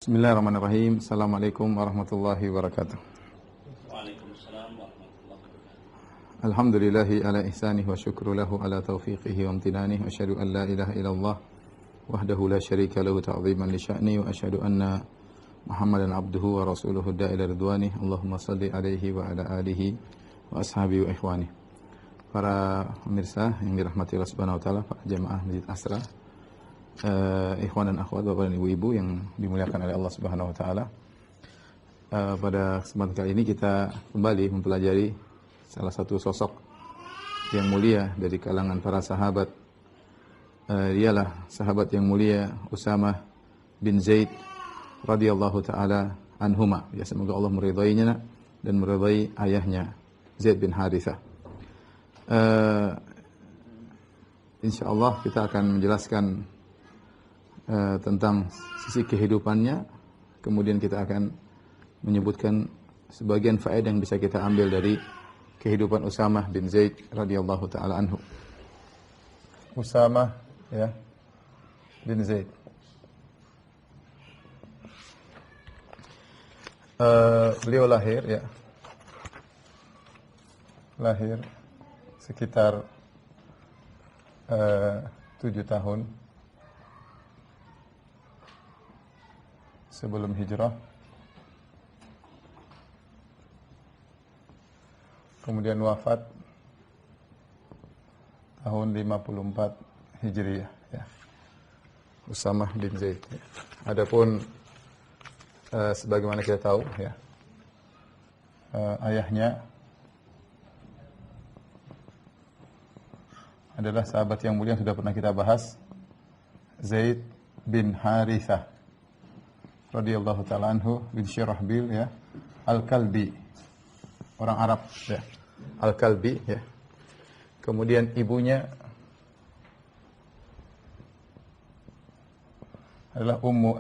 Bismillahirrahmanirrahim. Assalamualaikum warahmatullahi wabarakatuh. Waalaikumsalam warahmatullahi wabarakatuh. Alhamdulillahi ala ihsanihi wa syukru lahu ala taufiqihi wa amtinanihi wa asyhadu an la ilaha illallah wahdahu la syarika lahu ta'ziman li sya'ni wa asyhadu anna Muhammadan abduhu wa rasuluhu da'ila ridwani. Allahumma salli alaihi wa ala alihi wa ashabihi wa ikhwani. Para pemirsa yang dirahmati Allah Subhanahu wa taala, para jemaah Masjid Asra, ikhwan dan akhwat, bapak dan ibu-ibu yang dimuliakan oleh Allah Subhanahu wa taala. Pada kesempatan kali ini kita kembali mempelajari salah satu sosok yang mulia dari kalangan para sahabat. Dialah sahabat yang mulia Usamah bin Zaid radhiyallahu taala anhuma. Ya, semoga Allah meridainya dan meridai ayahnya Zaid bin Harithah. Insyaallah kita akan menjelaskan tentang sisi kehidupannya, kemudian kita akan menyebutkan sebagian faedah yang bisa kita ambil dari kehidupan Usamah bin Zaid radhiyallahu taala anhu. Usamah ya bin Zaid. Beliau lahir sekitar 7 tahun sebelum hijrah. Kemudian wafat tahun 54 Hijriah ya. Usamah bin Zaid ya. Adapun sebagaimana kita tahu ya, ayahnya adalah sahabat yang mulia yang sudah pernah kita bahas, Zaid bin Harithah radhiyallahu taala anhu bin Syirahbil ya, Al-Kalbi, orang Arab ya, Al-Kalbi ya. Kemudian ibunya adalah Ummu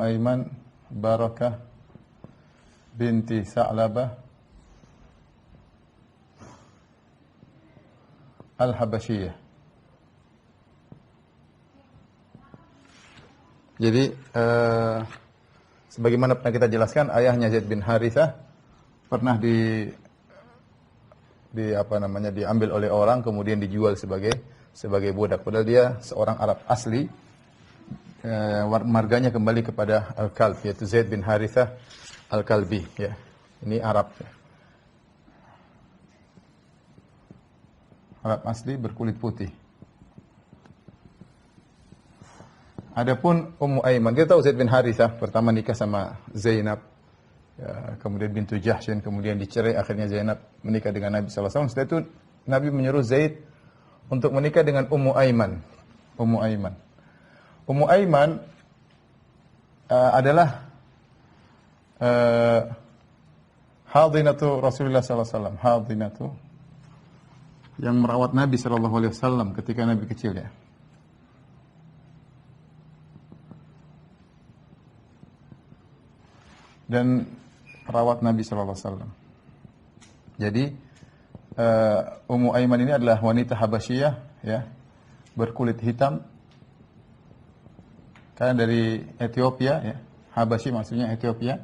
Aiman Barakah binti Sa'labah Al-Habasyiyah. Jadi sebagaimana pernah kita jelaskan, ayahnya Zaid bin Harithah pernah diambil oleh orang kemudian dijual sebagai budak. Padahal dia seorang Arab asli. Marganya kembali kepada Al-Kalb, yaitu Zaid bin Harithah Al-Kalbi ya. Ini Arab ya. Arab asli berkulit putih. Adapun Ummu Aiman, kita tahu Zaid bin Harithah pertama nikah sama Zainab, ya, kemudian bintu Jahsyin, kemudian dicerai, akhirnya Zainab menikah dengan Nabi sallallahu alaihi wasallam. Setelah itu Nabi menyuruh Zaid untuk menikah dengan Ummu Aiman. Ummu Aiman adalah hadinatu Rasulullah sallallahu alaihi wasallam, hadinatu yang merawat Nabi sallallahu alaihi wasallam ketika Nabi kecil ya. Dan perawat Nabi sallallahu alaihi wasallam. Jadi Ummu Aiman ini adalah wanita Habasyiyah ya, berkulit hitam, karena dari Ethiopia ya. Habasyi maksudnya Ethiopia.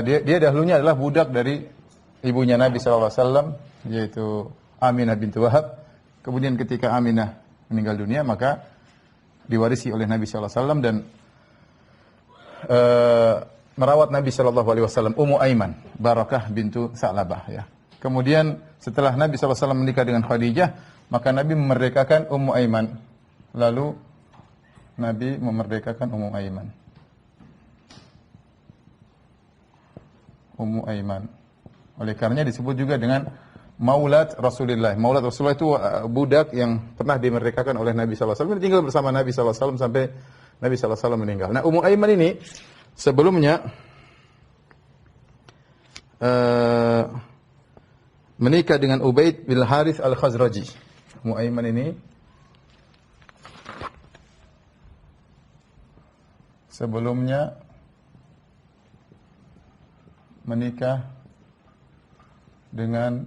Dia dahulunya adalah budak dari ibunya Nabi sallallahu alaihi wasallam, yaitu Aminah bintu Wahab. Kemudian ketika Aminah meninggal dunia, maka diwarisi oleh Nabi sallallahu alaihi wasallam dan merawat Nabi sallallahu alaihi wasallam Ummu Aiman Barakah bintu Sa'labah ya. Kemudian setelah Nabi sallallahu alaihi wasallam menikah dengan Khadijah, maka Nabi memerdekakan Ummu Aiman. Lalu Nabi memerdekakan Ummu Aiman. Ummu Aiman. Oleh karenanya disebut juga dengan Maulat Rasulullah. Maulat Rasulullah itu budak yang pernah dimerdekakan oleh Nabi sallallahu alaihi wasallam, tinggal bersama Nabi sallallahu alaihi wasallam sampai Nabi sallallahu alaihi wasallam meninggal. Nah, Ummu Aiman ini sebelumnya menikah dengan Ubaid bin Harith Al-Khazraji. Ummu Aiman ini sebelumnya menikah dengan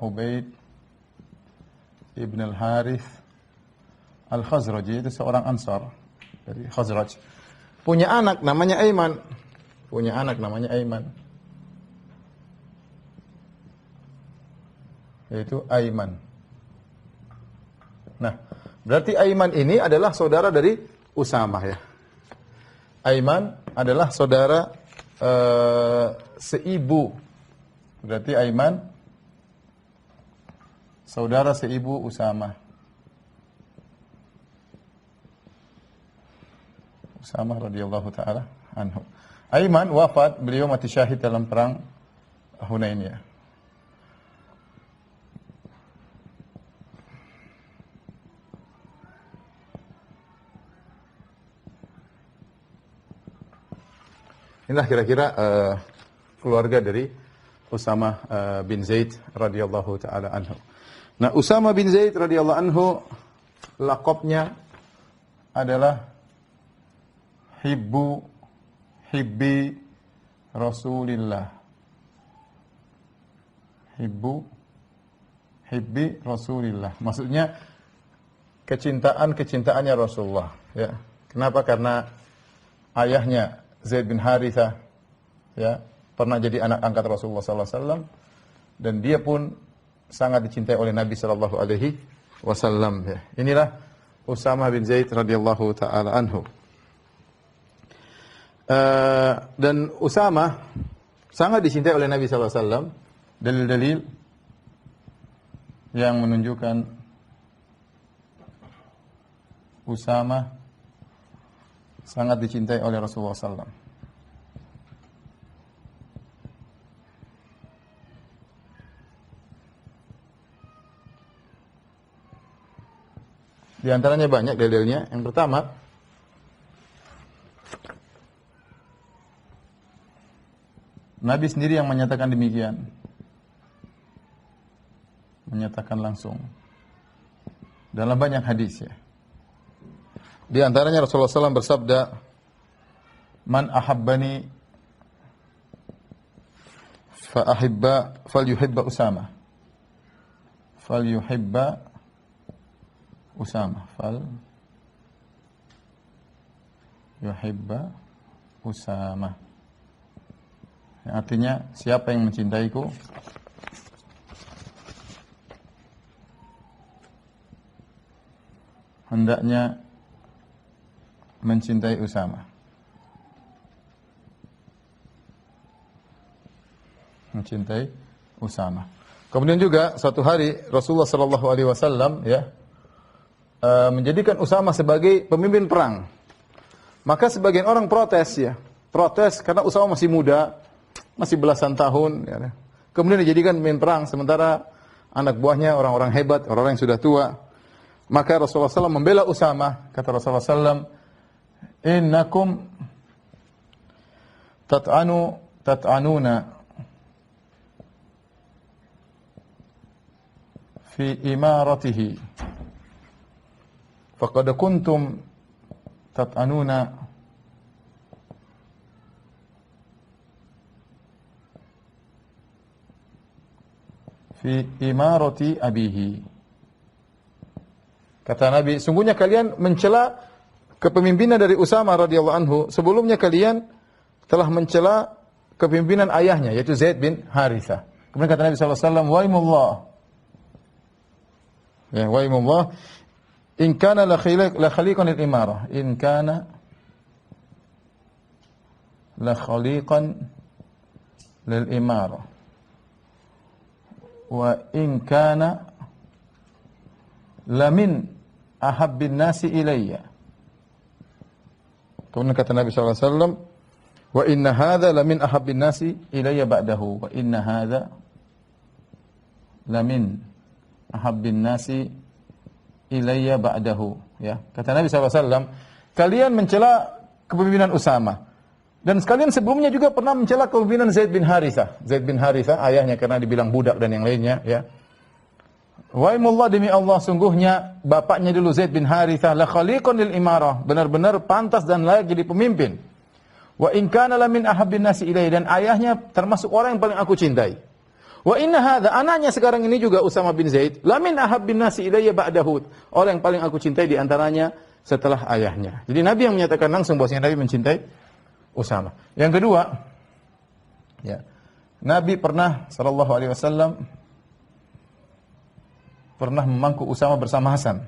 Ubaid ibn al-Harith al-Khazraji, itu seorang Ansar dari Khazraj. Punya anak namanya Aiman. Yaitu Aiman. Nah, berarti Aiman ini adalah saudara dari Usamah ya. Aiman adalah saudara seibu. Berarti Aiman saudara seibu Usamah. Usamah radhiyallahu taala anhu. Aiman wafat, beliau mati syahid dalam perang Hunain ya. Inilah kira-kira keluarga dari Usamah bin Zaid radhiyallahu taala anhu. Nah, Usamah bin Zaid radhiyallahu anhu laqabnya adalah Hibbi Rasulillah. Hibbi Rasulillah. Maksudnya kecintaannya Rasulullah ya. Kenapa? Karena ayahnya Zaid bin Harithah ya, pernah jadi anak angkat Rasulullah sallallahu alaihi wasallam, dan dia pun sangat dicintai oleh Nabi sallallahu alaihi wasallam ya. Inilah Usamah bin Zaid radhiyallahu taala anhu. Dan Usamah sangat dicintai oleh Nabi sallallahu alaihi wasallam. Dalil-dalil yang menunjukkan Usamah sangat dicintai oleh Rasulullah SAW. Di antaranya banyak dalilnya. Yang pertama, Nabi sendiri yang menyatakan demikian. Menyatakan langsung. Dalam banyak hadis ya. Di antaranya Rasulullah SAW bersabda, "Man ahabbani falyuhibba Usamah." Falyuhibba Usamah. Falyuhibba Usamah. Yang artinya, siapa yang mencintaiku, hendaknya mencintai Usamah. Mencintai Usamah. Kemudian juga suatu hari Rasulullah sallallahu alaihi wasallam ya menjadikan Usamah sebagai pemimpin perang. Maka sebagian orang protes ya. Protes karena Usamah masih muda, masih belasan tahun ya. Kemudian dijadikan pemimpin perang sementara anak buahnya orang-orang hebat, orang-orang yang sudah tua. Maka Rasulullah SAW membela Usamah. Kata Rasulullah SAW, "Innakum tat'anuna fi imaratihi faqad kuntum tat'anuna fi imarati abihi." Kata Nabi, sungguhnya kalian mencela kepemimpinan dari Usamah radhiyallahu anhu. Sebelumnya kalian telah mencela kepemimpinan ayahnya, yaitu Zaid bin Harithah. Kemudian kata Nabi SAW, "Waimullah, ya, waimullah, in kana la khaliqan lil imarah, in kana la khaliqan lil imarah, wa in kana lamin ahabbin nasi ilayya." Kemudian kata Nabi SAW, "Wa inna hadha lamin ahabbin nasi ilayya ba'dahu, wa inna hadha lamin ahabbin nasi ilayya ba'dahu." Ya, kata Nabi SAW, kalian mencela kepemimpinan Usamah. Dan sekalian sebelumnya juga pernah mencela kepemimpinan Zaid bin Harithah. Zaid bin Harithah, ayahnya karena dibilang budak dan yang lainnya. Ya. Waimullah, demi Allah, sungguhnya bapaknya dulu Zaid bin Harithah la khaliqun lil imarah, benar-benar pantas dan layak jadi pemimpin. Wa in kana la min ahabbin nasi ilayya, dan ayahnya termasuk orang yang paling aku cintai. Wa inna hadza, anaknya sekarang ini juga Usama bin Zaid, la min ahabbin nasi ilayya ba'dahu. Orang yang paling aku cintai di antaranya setelah ayahnya. Jadi Nabi yang menyatakan langsung bahwasanya Nabi mencintai Usama. Yang kedua, ya. Nabi pernah sallallahu alaihi wasallam pernah memangku Usama bersama Hasan.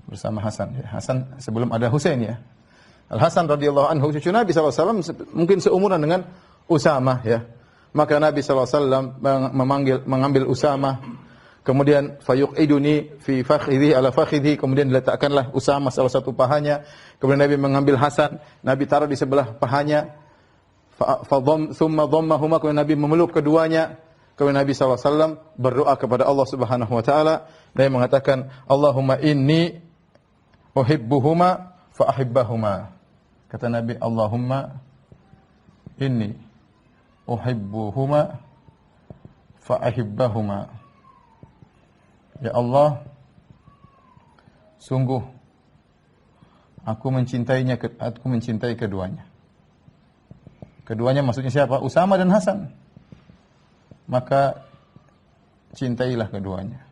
Bersama Hasan, ya. Hasan sebelum ada Husain, ya. Al-Hasan radhiyallahu anhu cucu Nabi SAW mungkin seumuran dengan Usama, ya. Maka Nabi SAW mengambil Usama, kemudian fayuqiduni fi fakhidhi ala fakhidhi, kemudian diletakkanlah Usama salah satu pahanya, kemudian Nabi mengambil Hasan, Nabi taruh di sebelah pahanya, thumma dhammahuma, kemudian Nabi memeluk keduanya, kemudian Nabi SAW berdoa kepada Allah Subhanahu wa taala dan mengatakan, Allahumma inni uhibbuhuma fa ahibbahuma. Kata Nabi, Allahumma inni uhibbuhuma fa ahibbahuma. Ya Allah, sungguh aku mencintai keduanya. Keduanya maksudnya siapa? Usama dan Hasan. Maka cintailah keduanya.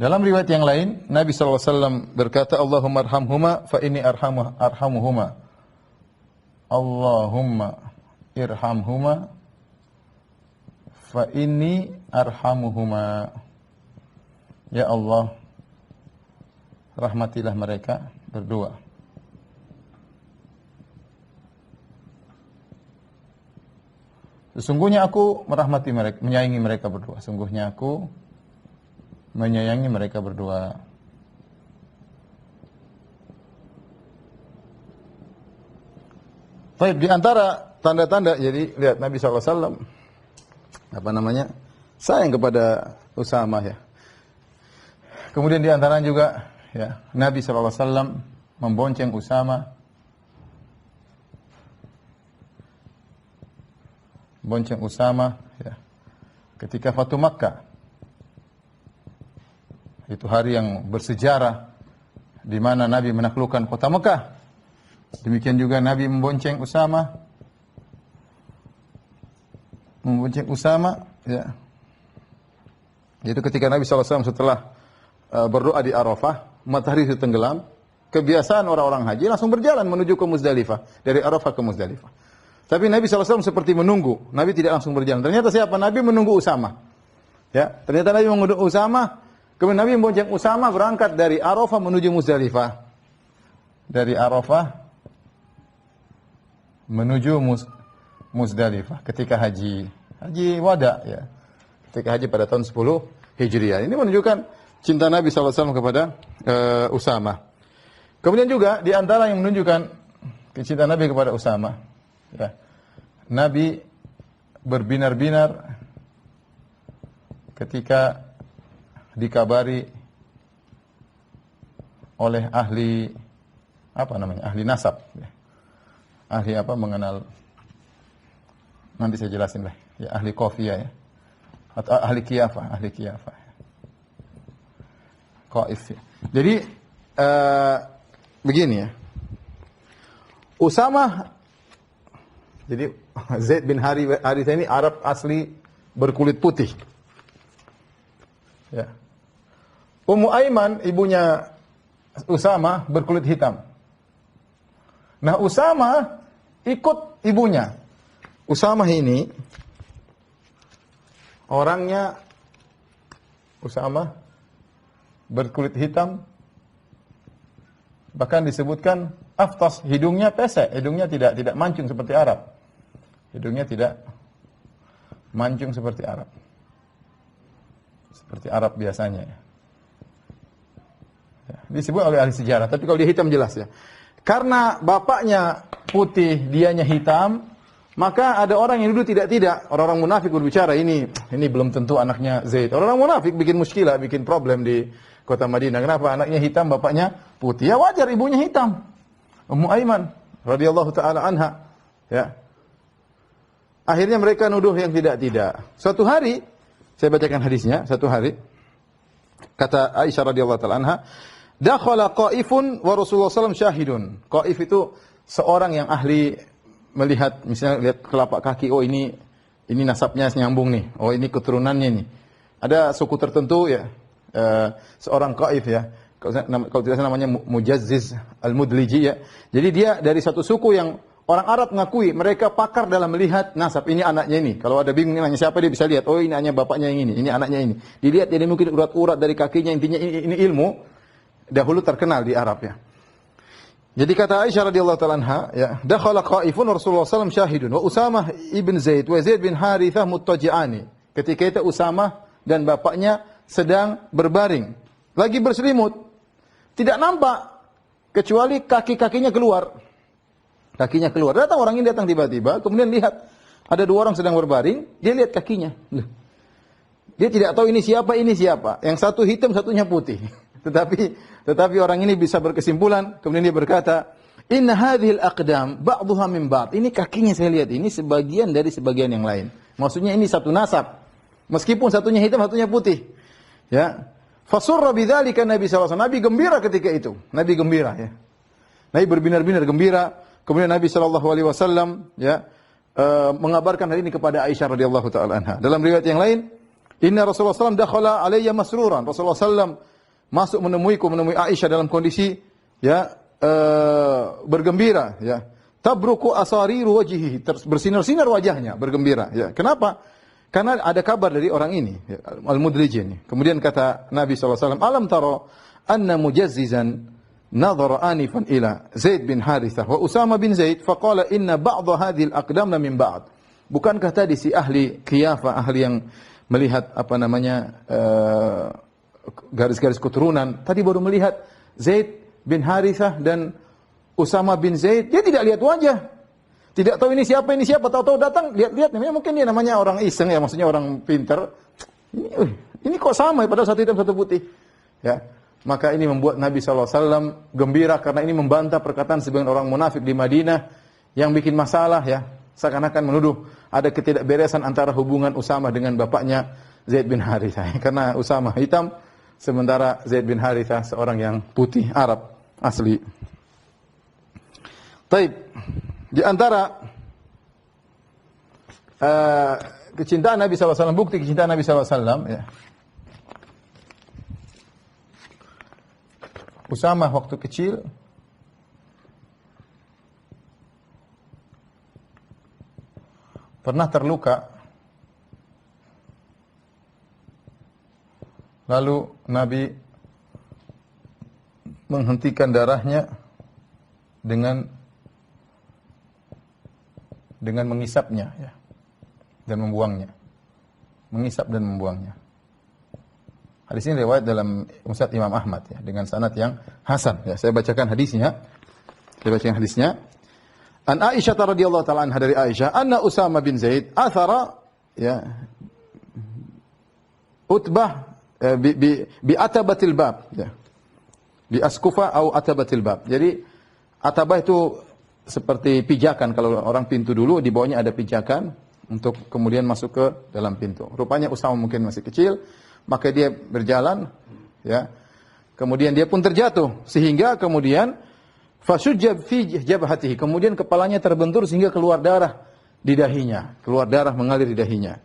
Dalam riwayat yang lain, Nabi SAW berkata, Allahumma arhamhuma fa inni arhamuhuma. Allahumma irhamhuma fa inni arhamuhuma. Ya Allah, rahmatilah mereka berdua. Sesungguhnya aku merahmati mereka, menyayangi mereka berdua. Sungguhnya aku menyayangi mereka berdua. Baik, di antara tanda-tanda, jadi lihat Nabi SAW sayang kepada Usama, ya. Kemudian di antara juga, ya, Nabi SAW membonceng Usama, ya, ketika Fatu Makkah. Itu hari yang bersejarah di mana Nabi menaklukkan kota Mekah. Demikian juga Nabi membonceng Usama. Ya. Itu ketika Nabi SAW setelah berdoa di Arafah, matahari sudah tenggelam. Kebiasaan orang-orang haji langsung berjalan menuju ke Muzdalifah, dari Arafah ke Muzdalifah. Tapi Nabi SAW seperti menunggu. Nabi tidak langsung berjalan. Ternyata siapa? Nabi menunggu Usama. Ya, ternyata Nabi menunggu Usama. Kemudian Nabi membonceng Usama berangkat dari Arafah menuju Muzdalifah. Dari Arafah menuju Muzdalifah ketika haji wada, ya. Ketika haji pada tahun 10 Hijriah. Ini menunjukkan cinta Nabi SAW kepada Usama. Kemudian juga di antara yang menunjukkan kecintaan Nabi kepada Usama, ya. Nabi berbinar-binar ketika dikabari oleh ahli nasab, ya. Ahli mengenal, nanti saya jelasin lah, ya, ahli qafiyah, ya, atau ahli qiyafah, qaif, ya. Jadi begini, ya, Usama, jadi Zaid bin Harithah ini Arab asli berkulit putih, ya. Ummu Aiman, ibunya Usama, berkulit hitam. Nah, Usama ikut ibunya. Usama ini orangnya, Usama berkulit hitam, bahkan disebutkan aftas, hidungnya pesek, hidungnya tidak mancung seperti Arab. Hidungnya tidak mancung seperti Arab. Seperti Arab biasanya, ya. Disebut oleh ahli sejarah, tapi kalau dia hitam jelas, ya. Karena bapaknya putih, dianya hitam, maka ada orang yang dulu tidak. Orang-orang munafik berbicara, ini belum tentu anaknya Zaid. Orang-orang munafik bikin muskilah, bikin problem di kota Madinah. Kenapa anaknya hitam, bapaknya putih? Ya wajar ibunya hitam. Ummu Aiman radhiyallahu taala anha, ya. Akhirnya mereka nuduh yang tidak. Suatu hari, saya bacakan hadisnya, satu hari kata Aisyah radhiyallahu taala anha, dakhala Qaifun wa Rasulullah SAW syahidun. Qaif itu seorang yang ahli melihat, misalnya lihat telapak kaki, oh ini nasabnya nyambung nih, oh ini keturunannya nih. Ada suku tertentu ya, seorang Qaif ya, kalau tidak salah namanya Mujazziz Al-Mudliji ya. Jadi dia dari satu suku yang orang Arab mengakui mereka pakar dalam melihat nasab, ini anaknya ini. Kalau ada bingung nanya siapa, dia bisa lihat, oh ini anaknya bapaknya yang ini anaknya ini. Dilihat, jadi mungkin urat-urat dari kakinya, intinya ini ilmu dahulu terkenal di Arab ya. Jadi kata Aisyah radhiyallahu ta'ala anha, ya, dakhala Qaifun Rasulullah SAW syahidun wa Usamah ibn Zaid wa Zaid bin Harithah muttaji'ani. Ketika itu Usamah dan bapaknya sedang berbaring, lagi berselimut. Tidak nampak kecuali kaki-kakinya keluar. Kakinya keluar. Datang orang ini, datang tiba-tiba, kemudian lihat ada dua orang sedang berbaring, dia lihat kakinya. Dia tidak tahu ini siapa. Yang satu hitam, satunya putih. Tetapi orang ini bisa berkesimpulan, kemudian dia berkata, "Inna hadhil aqdam ba'dhuha min ba'd." Ini kakinya saya lihat, ini sebagian dari sebagian yang lain. Maksudnya ini satu nasab. Meskipun satunya hitam, satunya putih. Ya. Fasurra bidzalika Nabi sallallahu alaihi wasallam. Nabi gembira ketika itu. Nabi gembira ya. Nabi berbinar-binar gembira. Kemudian Nabi sallallahu alaihi wasallam ya mengabarkan hal ini kepada Aisyah radhiyallahu taala anha. Dalam riwayat yang lain, inna Rasulullah sallallahu dakhala alayya masruran. Rasulullah sallallahu masuk menemui Aisyah dalam kondisi ya bergembira ya. Tabruku asariru wajhihi, bersinar-sinar wajahnya, bergembira ya. Kenapa? Karena ada kabar dari orang ini, Al-Mudliji ini. Kemudian kata Nabi SAW, alam taro anna mujazzizan nadhara anifan ila Zaid bin Harithah wa Usama bin Zaid faqala inna ba'dha hadhil aqdamna min ba'd. Bukankah tadi si ahli qiyafah, ahli yang melihat garis-garis keturunan, tadi baru melihat Zaid bin Harithah dan Usama bin Zaid, dia tidak lihat wajah. Tidak tahu ini siapa, tahu-tahu datang, lihat-lihat, mungkin dia namanya orang iseng ya, maksudnya orang pintar. Ini kok sama ya, padahal satu hitam satu putih. Ya, maka ini membuat Nabi SAW gembira karena ini membantah perkataan sebagian orang munafik di Madinah yang bikin masalah ya, seakan-akan menuduh ada ketidakberesan antara hubungan Usama dengan bapaknya Zaid bin Harithah. Karena Usama hitam, sementara Zaid bin Harithah seorang yang putih Arab asli. Taib. Di antara kecintaan Nabi SAW, bukti kecintaan Nabi SAW ya. Usama waktu kecil pernah terluka. Lalu Nabi menghentikan darahnya dengan mengisapnya ya, dan membuangnya. Mengisap dan membuangnya. Hadis ini riwayat dalam Musnad Imam Ahmad ya, dengan sanad yang hasan ya. Saya bacakan hadisnya. An Aisyah radhiyallahu taala anha, dari Aisyah, anna Usama bin Zaid athara ya Utbah bi atabatil bab ya. Bi askufa atau atabatil bab. Jadi atabah itu seperti pijakan, kalau orang pintu dulu di bawahnya ada pijakan untuk kemudian masuk ke dalam pintu. Rupanya Usama mungkin masih kecil, maka dia berjalan ya. Kemudian dia pun terjatuh sehingga kemudian fasujjab fi jabhatihi, kemudian kepalanya terbentur sehingga keluar darah di dahinya, keluar darah mengalir di dahinya.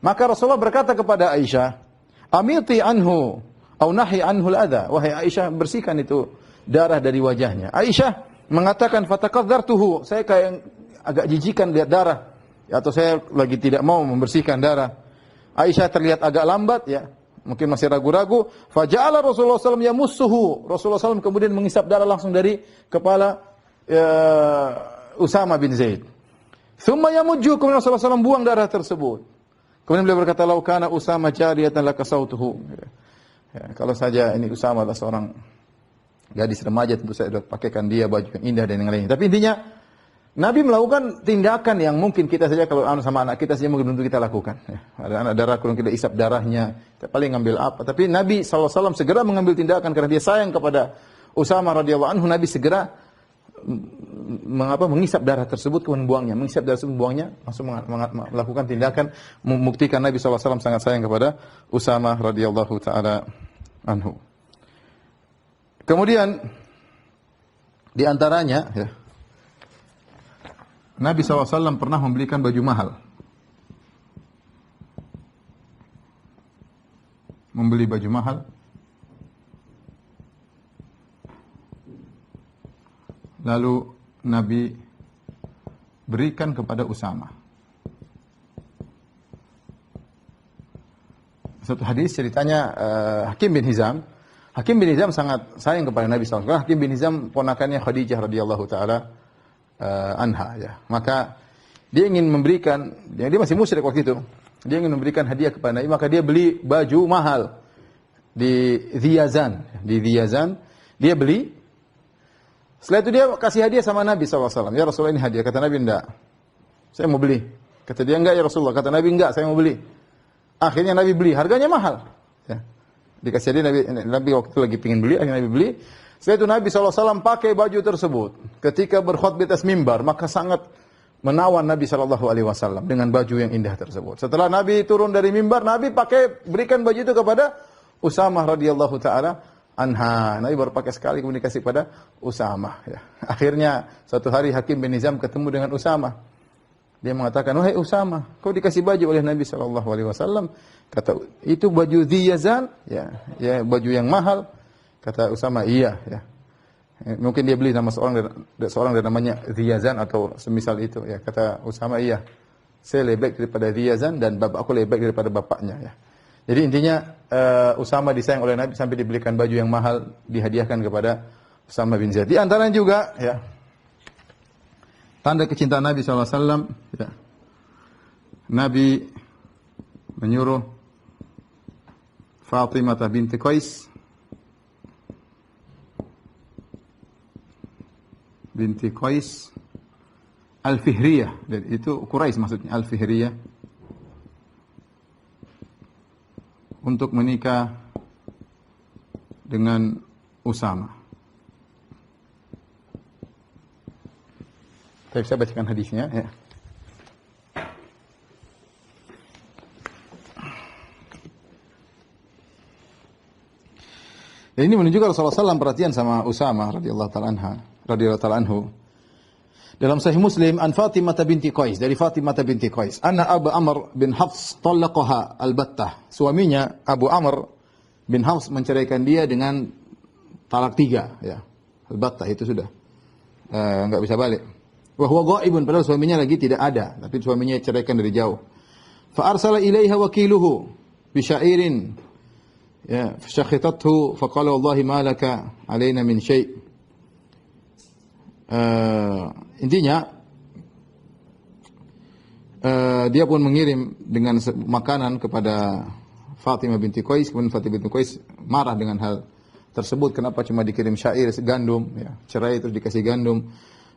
Maka Rasulullah berkata kepada Aisyah, "Amiti anhu au nahi anhu al-adha." Wahai Aisyah, bersihkan itu darah dari wajahnya. Aisyah mengatakan, "Fatakadzartuhu." Saya kayak agak jijikan lihat darah, ya, atau saya lagi tidak mau membersihkan darah. Aisyah terlihat agak lambat ya, mungkin masih ragu-ragu. Faja'ala Rasulullah SAW yamussuhu. Rasulullah SAW kemudian mengisap darah langsung dari kepala Usama bin Zaid. Thumma yamujju, kemudian Rasulullah SAW buang darah tersebut. Kemudian beliau berkata, "Lau kana Usama jariyatan lakasautuhu." Ya, kalau saja ini Usama adalah seorang gadis remaja, tentu saya sudah pakaikan dia baju yang indah dan yang lainnya. Tapi intinya Nabi melakukan tindakan yang mungkin kita saja kalau sama anak kita saja mungkin belum kita lakukan. Ya, ada anak darah, kalau kita isap darahnya, kita paling ngambil apa. Tapi Nabi SAW segera mengambil tindakan karena dia sayang kepada Usama radhiyallahu anhu. Nabi segera mengisap darah tersebut kemudian buangnya, mengisap darah tersebut buangnya, langsung melakukan tindakan membuktikan Nabi SAW sangat sayang kepada Usama radhiyallahu taala anhu. Kemudian di antaranya ya, Nabi SAW pernah membelikan baju mahal. Membeli baju mahal. Lalu Nabi berikan kepada Usama. Satu hadis ceritanya Hakim bin Hizam. Hakim bin Hizam sangat sayang kepada Nabi SAW. Hakim bin Hizam ponakannya Khadijah radhiyallahu taala anha ya. Maka dia ingin memberikan, dia masih musyrik waktu itu. Dia ingin memberikan hadiah kepada Nabi, maka dia beli baju mahal di Dhiyazan. Di Dhiyazan dia beli. Setelah itu dia kasih hadiah sama Nabi SAW. Ya Rasulullah, ini hadiah. Kata Nabi, enggak. Saya mau beli. Kata dia, enggak ya Rasulullah. Kata Nabi, enggak, saya mau beli. Akhirnya Nabi beli. Harganya mahal. Ya. Dikasih hadiah, Nabi waktu itu lagi pengen beli. Akhirnya Nabi beli. Setelah itu Nabi SAW pakai baju tersebut. Ketika berkhutbah di atas mimbar, maka sangat menawan Nabi SAW dengan baju yang indah tersebut. Setelah Nabi turun dari mimbar, Nabi berikan baju itu kepada Usamah radhiyallahu taala anha. Nabi baru pakai sekali, kemudian dikasih pada Usamah. Ya. Akhirnya suatu hari Hakim bin Hizam ketemu dengan Usamah. Dia mengatakan, wahai Usamah, kau dikasih baju oleh Nabi SAW. Kata, itu baju Dhiyazan, ya baju yang mahal. Kata Usamah, iya. Ya. Mungkin dia beli nama seorang dari namanya Dhiyazan atau semisal itu. Ya. Kata Usamah, iya. Saya lebih baik daripada Dhiyazan dan bapakku lebih baik daripada bapaknya. Ya. Jadi intinya Usamah disayang oleh Nabi sampai dibelikan baju yang mahal, dihadiahkan kepada Usamah bin Zaid. Di antaranya juga ya, tanda kecintaan Nabi SAW, ya, Nabi menyuruh Fatimah binti Qais Al-Fihriyah, itu Quraisy maksudnya, Al-Fihriyah, untuk menikah dengan Usama. Saya bacakan hadisnya ya. Dan ini menunjukkan Rasulullah SAW perhatian sama Usama radhiyallahu taala anhu. Dalam Sahih Muslim, an Fatimah binti Qais, dari Fatimah binti Qais, anna Abu Amr bin Hafs talaqaha al-battah. Suaminya Abu Amr bin Hafs menceraikan dia dengan talak 3 ya. Al-battah itu sudah enggak bisa balik. Wa huwa ghaibun, padahal suaminya lagi tidak ada, tapi suaminya ceraikan dari jauh. Fa arsala ilaiha wakiluhu bi sya'irin ya, fashakhitathu fa qala wallahi ma laka alaina min syai'. Intinya dia pun mengirim dengan makanan kepada Fatimah binti Qais. Kemudian Fatimah binti Qais marah dengan hal tersebut. Kenapa cuma dikirim syair, gandum ya, cerai terus dikasih gandum.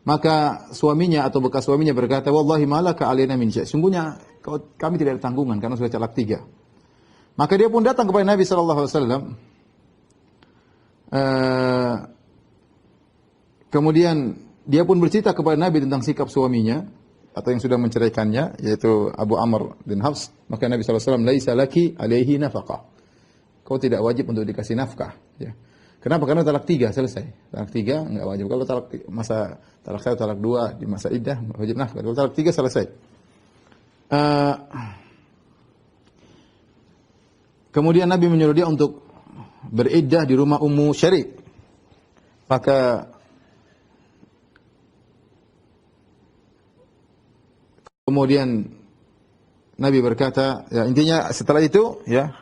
Maka suaminya atau bekas suaminya berkata, wallahi malaka alaina min syai'. Sungguhnya kami tidak ada tanggungan karena sudah talak 3. Maka dia pun datang kepada Nabi SAW. Kemudian dia pun bercerita kepada Nabi tentang sikap suaminya atau yang sudah menceraikannya, yaitu Abu Amr bin Hafs. Maka Nabi SAW, laisa laki alaihi nafaqah. Kau tidak wajib untuk dikasih nafkah. Ya. Kenapa? Karena talak 3 selesai. Talak 3 enggak wajib. Kalau talak 1, talak 2 di masa iddah wajib nafkah. Kalau talak 3 selesai. Kemudian Nabi menyuruh dia untuk beriddah di rumah Ummu Syarik. Maka kemudian Nabi berkata, ya intinya setelah itu ya,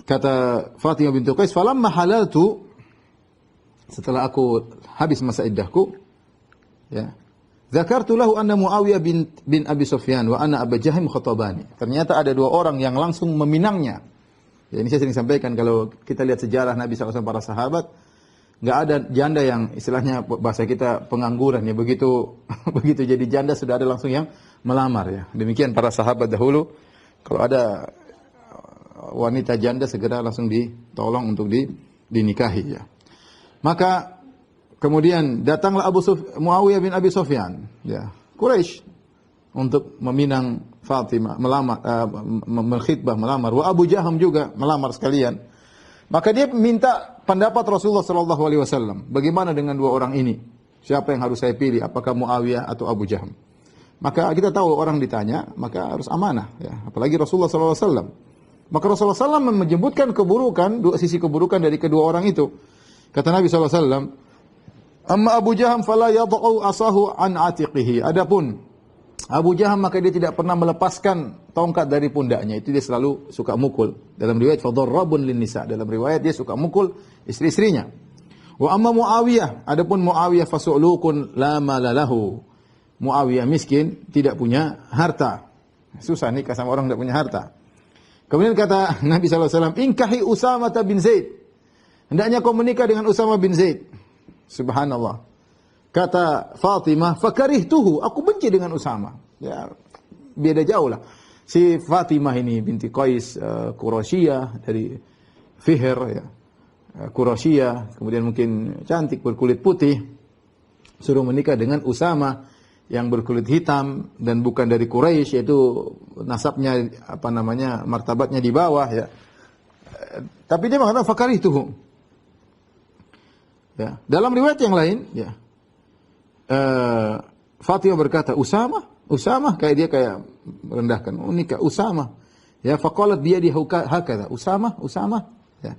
kata Fatimah binti Qais, falamma halaltu, setelah aku habis masa iddahku, ya, zakartu lahu anna Muawiyah bin Abi Sufyan wa anna Abu Jahim khatabani. Ternyata ada 2 orang yang langsung meminangnya. Ya, ini saya sering sampaikan, kalau kita lihat sejarah Nabi SAW para sahabat, enggak ada janda yang istilahnya bahasa kita pengangguran ya, begitu begitu jadi janda sudah ada langsung yang melamar ya. Demikian para sahabat dahulu, kalau ada wanita janda segera langsung ditolong untuk dinikahi ya. Maka kemudian datanglah Muawiyah bin Abi Sufyan ya, Quraisy, untuk meminang Fatimah, melamar, melamar. Wa Abu Jaham juga melamar sekalian. Maka dia minta pendapat Rasulullah sallallahu alaihi wasallam. Bagaimana dengan dua orang ini? Siapa yang harus saya pilih? Apakah Muawiyah atau Abu Jaham? Maka kita tahu orang ditanya, maka harus amanah ya. Apalagi Rasulullah sallallahu alaihi wasallam. Maka Rasulullah SAW menyebutkan keburukan, dua sisi keburukan dari kedua orang itu. Kata Nabi sallallahu alaihi wasallam, "Amma Abu Jaham fala yad'u asahu an atiqihi." Adapun Abu Jaham maka dia tidak pernah melepaskan tongkat dari pundaknya. Itu dia selalu suka mukul. Dalam riwayat fadarrabun lin-nisa. Dalam riwayat dia suka mukul istri-istrinya. Wa amma Muawiyah, adapun Muawiyah fasu'lukun la malalahu. Muawiyah miskin, tidak punya harta. Susah nikah sama orang tidak punya harta. Kemudian kata Nabi sallallahu alaihi wasallam, "Inkahi Usamah bin Zaid." Hendaknya kau menikah dengan Usamah bin Zaid. Subhanallah. Kata Fatimah, "Fakarihtuhu." Aku benci dengan Usamah. Ya, beda jauh lah. Si Fatimah ini binti Qais Quraisyah dari Fihr ya. Quraisyah, kemudian mungkin cantik berkulit putih. Suruh menikah dengan Usamah yang berkulit hitam dan bukan dari Quraisy, yaitu nasabnya martabatnya di bawah ya. Tapi dia mengatakan fakarihtuhu. Ya, dalam riwayat yang lain ya. Fatimah berkata, Usamah kayak dia kayak merendahkan. Nikah Usamah. Ya, faqalat biyadi hakadha. Usamah ya.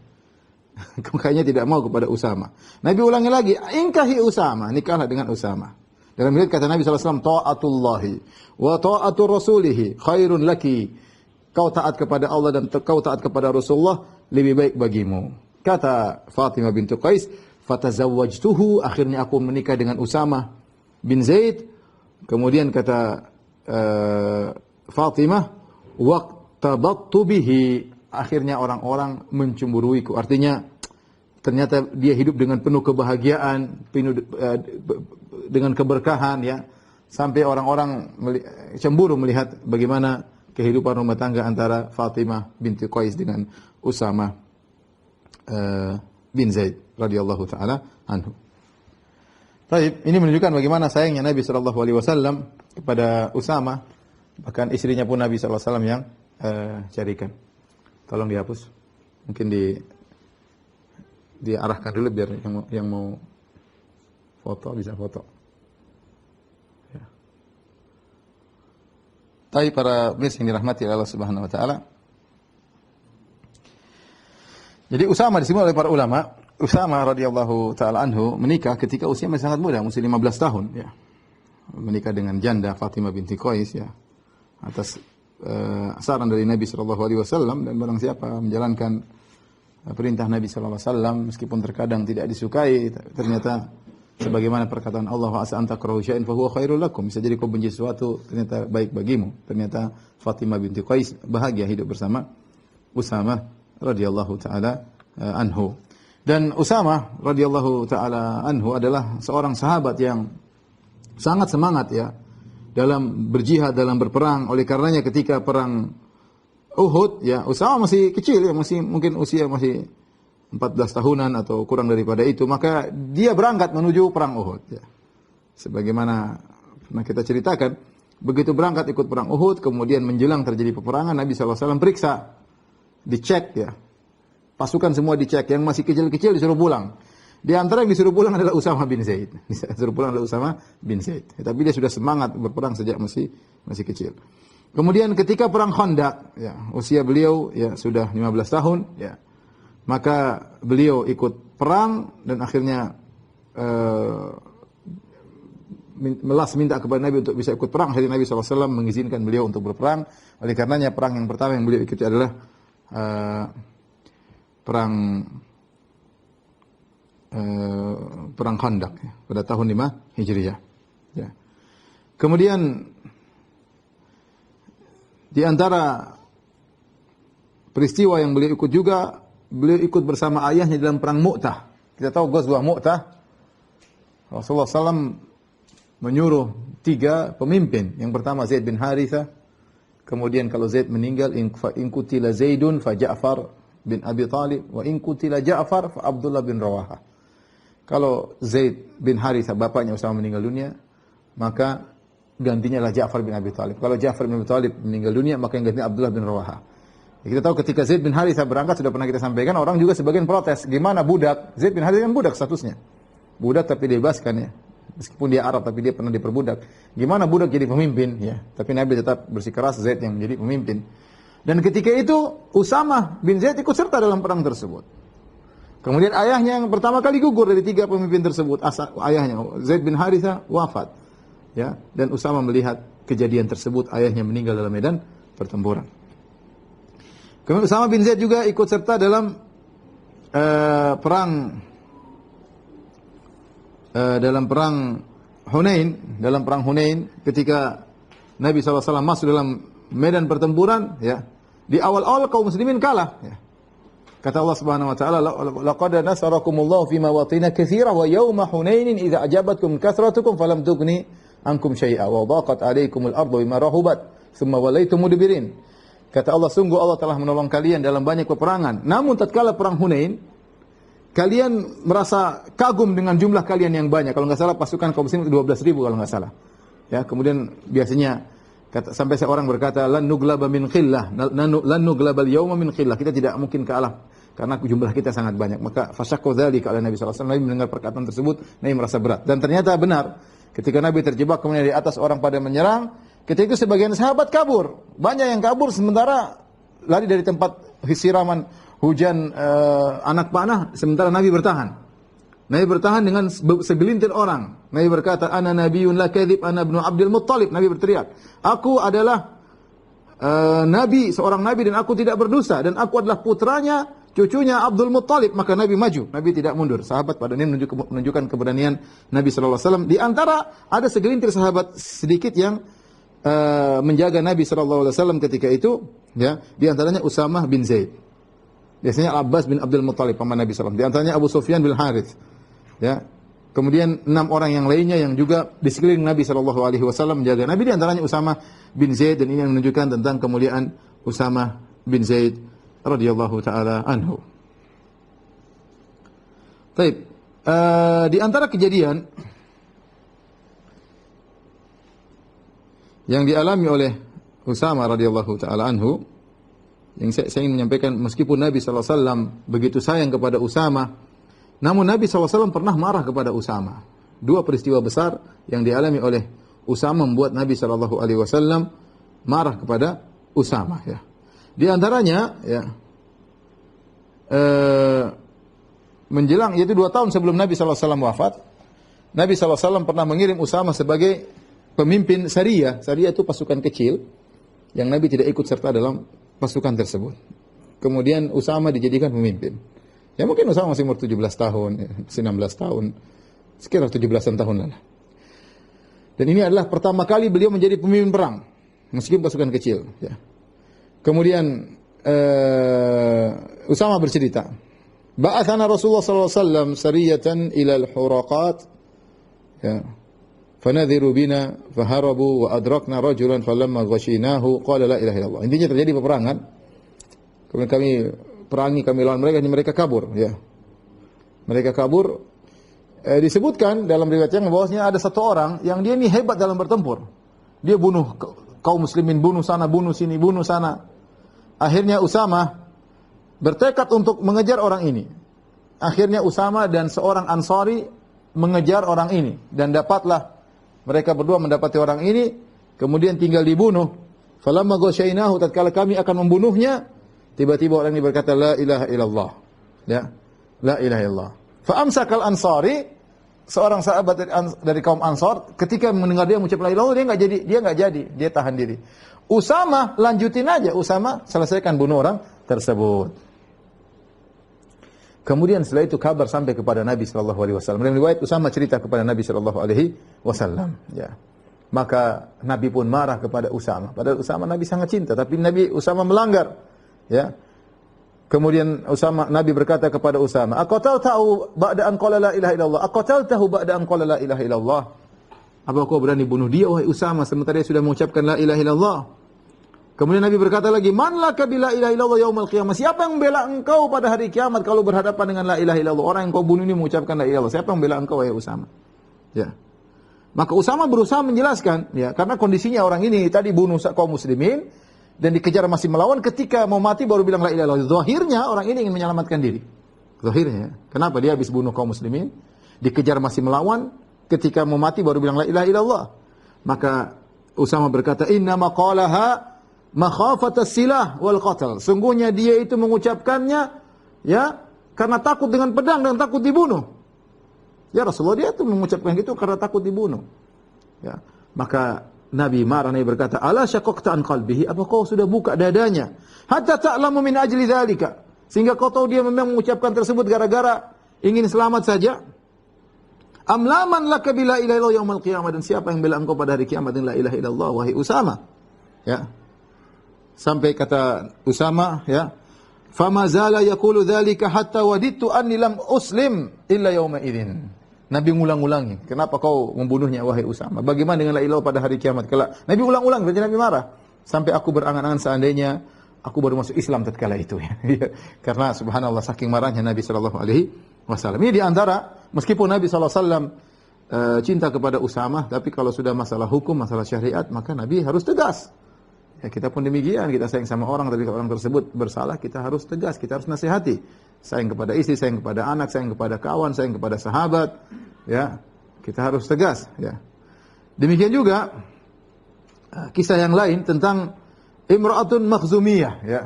Kayaknya tidak mau kepada Usamah. Nabi ulangi lagi, "Inkahi Usamah." Nikahlah dengan Usamah. Dalam riwayat kata Nabi sallallahu alaihi wasallam, "Ta'atullahi wa ta'atu rasulihi khairun laki." Kau taat kepada Allah dan kau taat kepada Rasulullah lebih baik bagimu. Kata Fatimah bintu Qais, "Fatazawwajtuhu." Akhirnya aku menikah dengan Usamah bin Zaid. Kemudian kata Fatimah, "Waqtabattu bihi." Akhirnya orang-orang mencemburuiku. Artinya ternyata dia hidup dengan penuh kebahagiaan, penuh dengan keberkahan ya, sampai orang-orang cemburu melihat bagaimana kehidupan rumah tangga antara Fatimah binti Qais dengan Usamah bin Zaid radhiyallahu taala anhu. Baik, ini menunjukkan bagaimana sayangnya Nabi sallallahu alaihi wasallam kepada Usamah, bahkan istrinya pun Nabi sallallahu alaihi wasallam yang carikan. Tolong dihapus. Mungkin diarahkan dulu biar yang mau foto bisa foto. Tapi para pemirsa yang dirahmati Allah Subhanahu wa taala. Jadi Usamah disebut oleh para ulama, Usamah radhiyallahu taala anhu menikah ketika usia masih sangat muda, usia 15 tahun ya. Menikah dengan janda Fatimah binti Qais ya. Atas saran dari Nabi sallallahu alaihi wasallam, dan barang siapa menjalankan perintah Nabi sallallahu alaihi wasallam meskipun terkadang tidak disukai, ternyata sebagaimana perkataan Allah, "Wa asa an takrahu syai'an fa huwa khairul lakum." Bisa jadi kau benci sesuatu, ternyata baik bagimu. Ternyata Fatimah binti Qais bahagia hidup bersama Usamah radhiyallahu taala anhu. Dan Usamah radhiyallahu taala anhu adalah seorang sahabat yang sangat semangat ya dalam berjihad, dalam berperang. Oleh karenanya ketika perang Uhud ya, Usamah masih kecil ya, masih mungkin usia masih 14 tahunan atau kurang daripada itu, maka dia berangkat menuju perang Uhud ya. Sebagaimana pernah kita ceritakan, begitu berangkat ikut perang Uhud, kemudian menjelang terjadi peperangan, Nabi SAW periksa, dicek ya. Pasukan semua dicek, yang masih kecil-kecil disuruh pulang. Di antara yang disuruh pulang adalah Usamah bin Zaid. Disuruh pulang adalah Usamah bin Zaid. Ya, tapi dia sudah semangat berperang sejak masih kecil. Kemudian ketika perang Khandaq, ya, usia beliau ya sudah 15 tahun, ya. Maka beliau ikut perang dan akhirnya melas minta kepada Nabi untuk bisa ikut perang. Akhirnya Nabi SAW mengizinkan beliau untuk berperang. Oleh karenanya perang yang pertama yang beliau ikuti adalah perang Khandaq ya, pada tahun 5 Hijriah. Ya. Kemudian di antara peristiwa yang beliau ikut juga, beliau ikut bersama ayahnya dalam perang Mu'tah. Kita tahu Ghazwah Mu'tah. Rasulullah SAW menyuruh 3 pemimpin. Yang pertama Zaid bin Harithah. Kemudian kalau Zaid meninggal, in qutila Zaidun fa Ja'far bin Abi Talib, wa in qutila Ja'far fa Abdullah bin Rawaha. Kalau Zaid bin Harithah bapaknya Usamah meninggal dunia, maka gantinya adalah Ja'far bin Abi Talib. Kalau Ja'far bin Abi Talib meninggal dunia, maka yang gantinya Abdullah bin Rawaha. Kita tahu ketika Zaid bin Harithah berangkat, sudah pernah kita sampaikan, orang juga sebagian protes. Gimana budak? Zaid bin Harithah kan budak statusnya. Budak tapi dibebaskan ya. Meskipun dia Arab tapi dia pernah diperbudak. Gimana budak jadi pemimpin ya? Tapi Nabi tetap bersikeras Zaid yang menjadi pemimpin. Dan ketika itu Usamah bin Zaid ikut serta dalam perang tersebut. Kemudian ayahnya yang pertama kali gugur dari 3 pemimpin tersebut. Ayahnya Zaid bin Harithah wafat. Ya, dan Usamah melihat kejadian tersebut, ayahnya meninggal dalam medan pertempuran. Kemudian Usamah bin Zaid juga ikut serta dalam perang Hunain ketika Nabi SAW masuk dalam medan pertempuran ya, di awal-awal kaum muslimin kalah ya. Kata Allah Subhanahu wa taala, laqad nasarakumullahu fi mawatin katsira wa yawma hunainin idza ajabatkum kathratukum falam tughni ankum syai'a wa dhaqat 'alaikumul ardu bima rahubat thumma wallaytum mudbirin. Kata Allah, sungguh Allah telah menolong kalian dalam banyak peperangan. Namun tatkala perang Hunain, kalian merasa kagum dengan jumlah kalian yang banyak. Kalau nggak salah pasukan kaum muslimin 12.000 kalau nggak salah. Ya, kemudian biasanya sampai seorang berkata lan nuglaba min khillah, lan nuglabal yawma min khillah. Kita tidak mungkin kalah karena jumlah kita sangat banyak. Maka fasyaqqa dzalika ala Nabi sallallahu alaihi wasallam. Nabi mendengar perkataan tersebut, Nabi merasa berat. Dan ternyata benar. Ketika Nabi terjebak kemudian di atas orang pada menyerang, ketika itu sebagian sahabat kabur. Banyak yang kabur sementara lari dari tempat siraman hujan anak panah, sementara Nabi bertahan. Nabi bertahan dengan segelintir orang. Nabi berkata, "Ana nabiyyun la kadzib, ana ibnu Abdul Muttalib." Nabi berteriak, "Aku adalah nabi, seorang nabi dan aku tidak berdusta dan aku adalah putranya, cucunya Abdul Muttalib." Maka Nabi maju, Nabi tidak mundur. Sahabat pada ini menunjukkan keberanian Nabi sallallahu alaihi wasallam. Di antara ada segelintir sahabat sedikit yang menjaga Nabi sallallahu alaihi wasallam ketika itu, ya. Di antaranya Usamah bin Zaid. Biasanya Abbas bin Abdul Muttalib paman Nabi sallallahu alaihi wasallam. Di antaranya Abu Sufyan bin Harith. Ya. Kemudian 6 orang yang lainnya yang juga di sekeliling Nabi sallallahu alaihi wasallam menjaga Nabi, di antaranya Usamah bin Zaid, dan ini yang menunjukkan tentang kemuliaan Usamah bin Zaid radhiyallahu taala anhu. Baik. Di antara kejadian yang dialami oleh Usamah radhiyallahu taala anhu, yang saya ingin menyampaikan, meskipun Nabi SAW begitu sayang kepada Usamah, namun Nabi SAW pernah marah kepada Usamah. 2 peristiwa besar yang dialami oleh Usamah membuat Nabi SAW marah kepada Usamah. Ya. Di antaranya, ya, menjelang, yaitu 2 tahun sebelum Nabi SAW wafat, Nabi SAW pernah mengirim Usamah sebagai pemimpin Sariyah. Sariyah itu pasukan kecil yang Nabi tidak ikut serta dalam pasukan tersebut. Kemudian Usamah dijadikan pemimpin. Ya mungkin Usamah masih umur 17 tahun, masih 16 tahun. Sekitar 17-an tahun lah. Dan ini adalah pertama kali beliau menjadi pemimpin perang, meskipun pasukan kecil. Ya. Kemudian Usamah bercerita, "Ba'athana Rasulullah SAW sariyatan ila al-huraqat, ya, fanadhiru bina faharabu wa adrakna rajulan falamma ghashinahu qala la ilaha illallah." Intinya terjadi peperangan. Kemudian kami perangi, kami lawan mereka, mereka kabur, ya. Mereka kabur. Disebutkan dalam riwayat yang bahwasanya ada 1 orang yang dia ini hebat dalam bertempur. Dia bunuh kaum muslimin, bunuh sana, bunuh sini, bunuh sana. Akhirnya Usamah bertekad untuk mengejar orang ini. Akhirnya Usamah dan seorang Ansari mengejar orang ini dan dapatlah, mereka berdua mendapati orang ini, kemudian tinggal dibunuh. Falamma ghasyainahu, tatkala kami akan membunuhnya, tiba-tiba orang ini berkata la ilaha illallah. Ya, la ilaha illallah. Fa amsakal Ansari, seorang sahabat dari kaum Ansar, ketika mendengar dia mengucap la ilaha illallah, dia enggak jadi, dia tahan diri. Usamah lanjutin aja, Usamah selesaikan bunuh orang tersebut. Kemudian setelah itu kabar sampai kepada Nabi sallallahu alaihi wasallam. Dalam riwayat Usamah cerita kepada Nabi sallallahu alaihi wasallam, ya. Maka Nabi pun marah kepada Usamah. Padahal Usamah Nabi sangat cinta, tapi Usamah melanggar, ya. Kemudian Nabi berkata kepada Usamah, "Aqataltahu ba'da an qala la ilaha illallah? Aqataltahu ba'da an qala la ilaha illallah?" Apa kau berani bunuh dia wahai Usamah sementara dia sudah mengucapkan la ilaha illallah? Kemudian Nabi berkata lagi, "Man laka bi la ilaha illallah yaumil qiyamah?" Siapa yang membela engkau pada hari kiamat kalau berhadapan dengan la ilaha illallah? Orang yang kau bunuh ini mengucapkan la ilaha illallah. Siapa yang membela engkau wahai Usamah? Ya. Maka Usamah berusaha menjelaskan, ya, karena kondisinya orang ini tadi bunuh kaum muslimin, dan dikejar masih melawan, ketika mau mati baru bilang la ilaha illallah. Zahirnya orang ini ingin menyelamatkan diri. Zahirnya. Kenapa dia habis bunuh kaum muslimin, dikejar masih melawan, ketika mau mati baru bilang la ilaha illallah. Maka Usama berkata, "Inna maqalaha makhafatas silah wal qatl." Sungguhnya dia itu mengucapkannya ya karena takut dengan pedang dan takut dibunuh. Ya Rasulullah, dia itu mengucapkan gitu karena takut dibunuh. Ya. Maka Nabi marah, Nabi berkata, "Ala syaqaqta an qalbihi?" Apa kau sudah buka dadanya? Hatta ta'lamu min ajli dzalika. Sehingga kau tahu dia memang mengucapkan tersebut gara-gara ingin selamat saja. Amlaman laka bila ilaha illallah yaumil qiyamah, dan siapa yang bela engkau pada hari kiamat dengan la ilaha illallah, wahai Usama. Ya. Sampai kata Usama, ya, "Fama zala yaqulu dzalika hatta wadittu anni lam uslim illa yauma idzin." Nabi ngulang-ulangi, kenapa kau membunuhnya wahai Usama? Bagaimana dengan la ilaha pada hari kiamat kelak? Nabi ulang-ulang, berarti Nabi marah. Sampai aku berangan-angan seandainya aku baru masuk Islam tatkala itu. Karena subhanallah saking marahnya Nabi sallallahu alaihi wasallam. Ini di antara, meskipun Nabi sallallahu alaihi wasallam cinta kepada Usama, tapi kalau sudah masalah hukum, masalah syariat, maka Nabi harus tegas. Ya, kita pun demikian, kita sayang sama orang, tapi kalau orang tersebut bersalah, kita harus tegas, kita harus nasihati. Sayang kepada istri, sayang kepada anak, sayang kepada kawan, sayang kepada sahabat, ya, kita harus tegas, ya. Demikian juga kisah yang lain tentang Imra'atun Makhzumiyah, ya.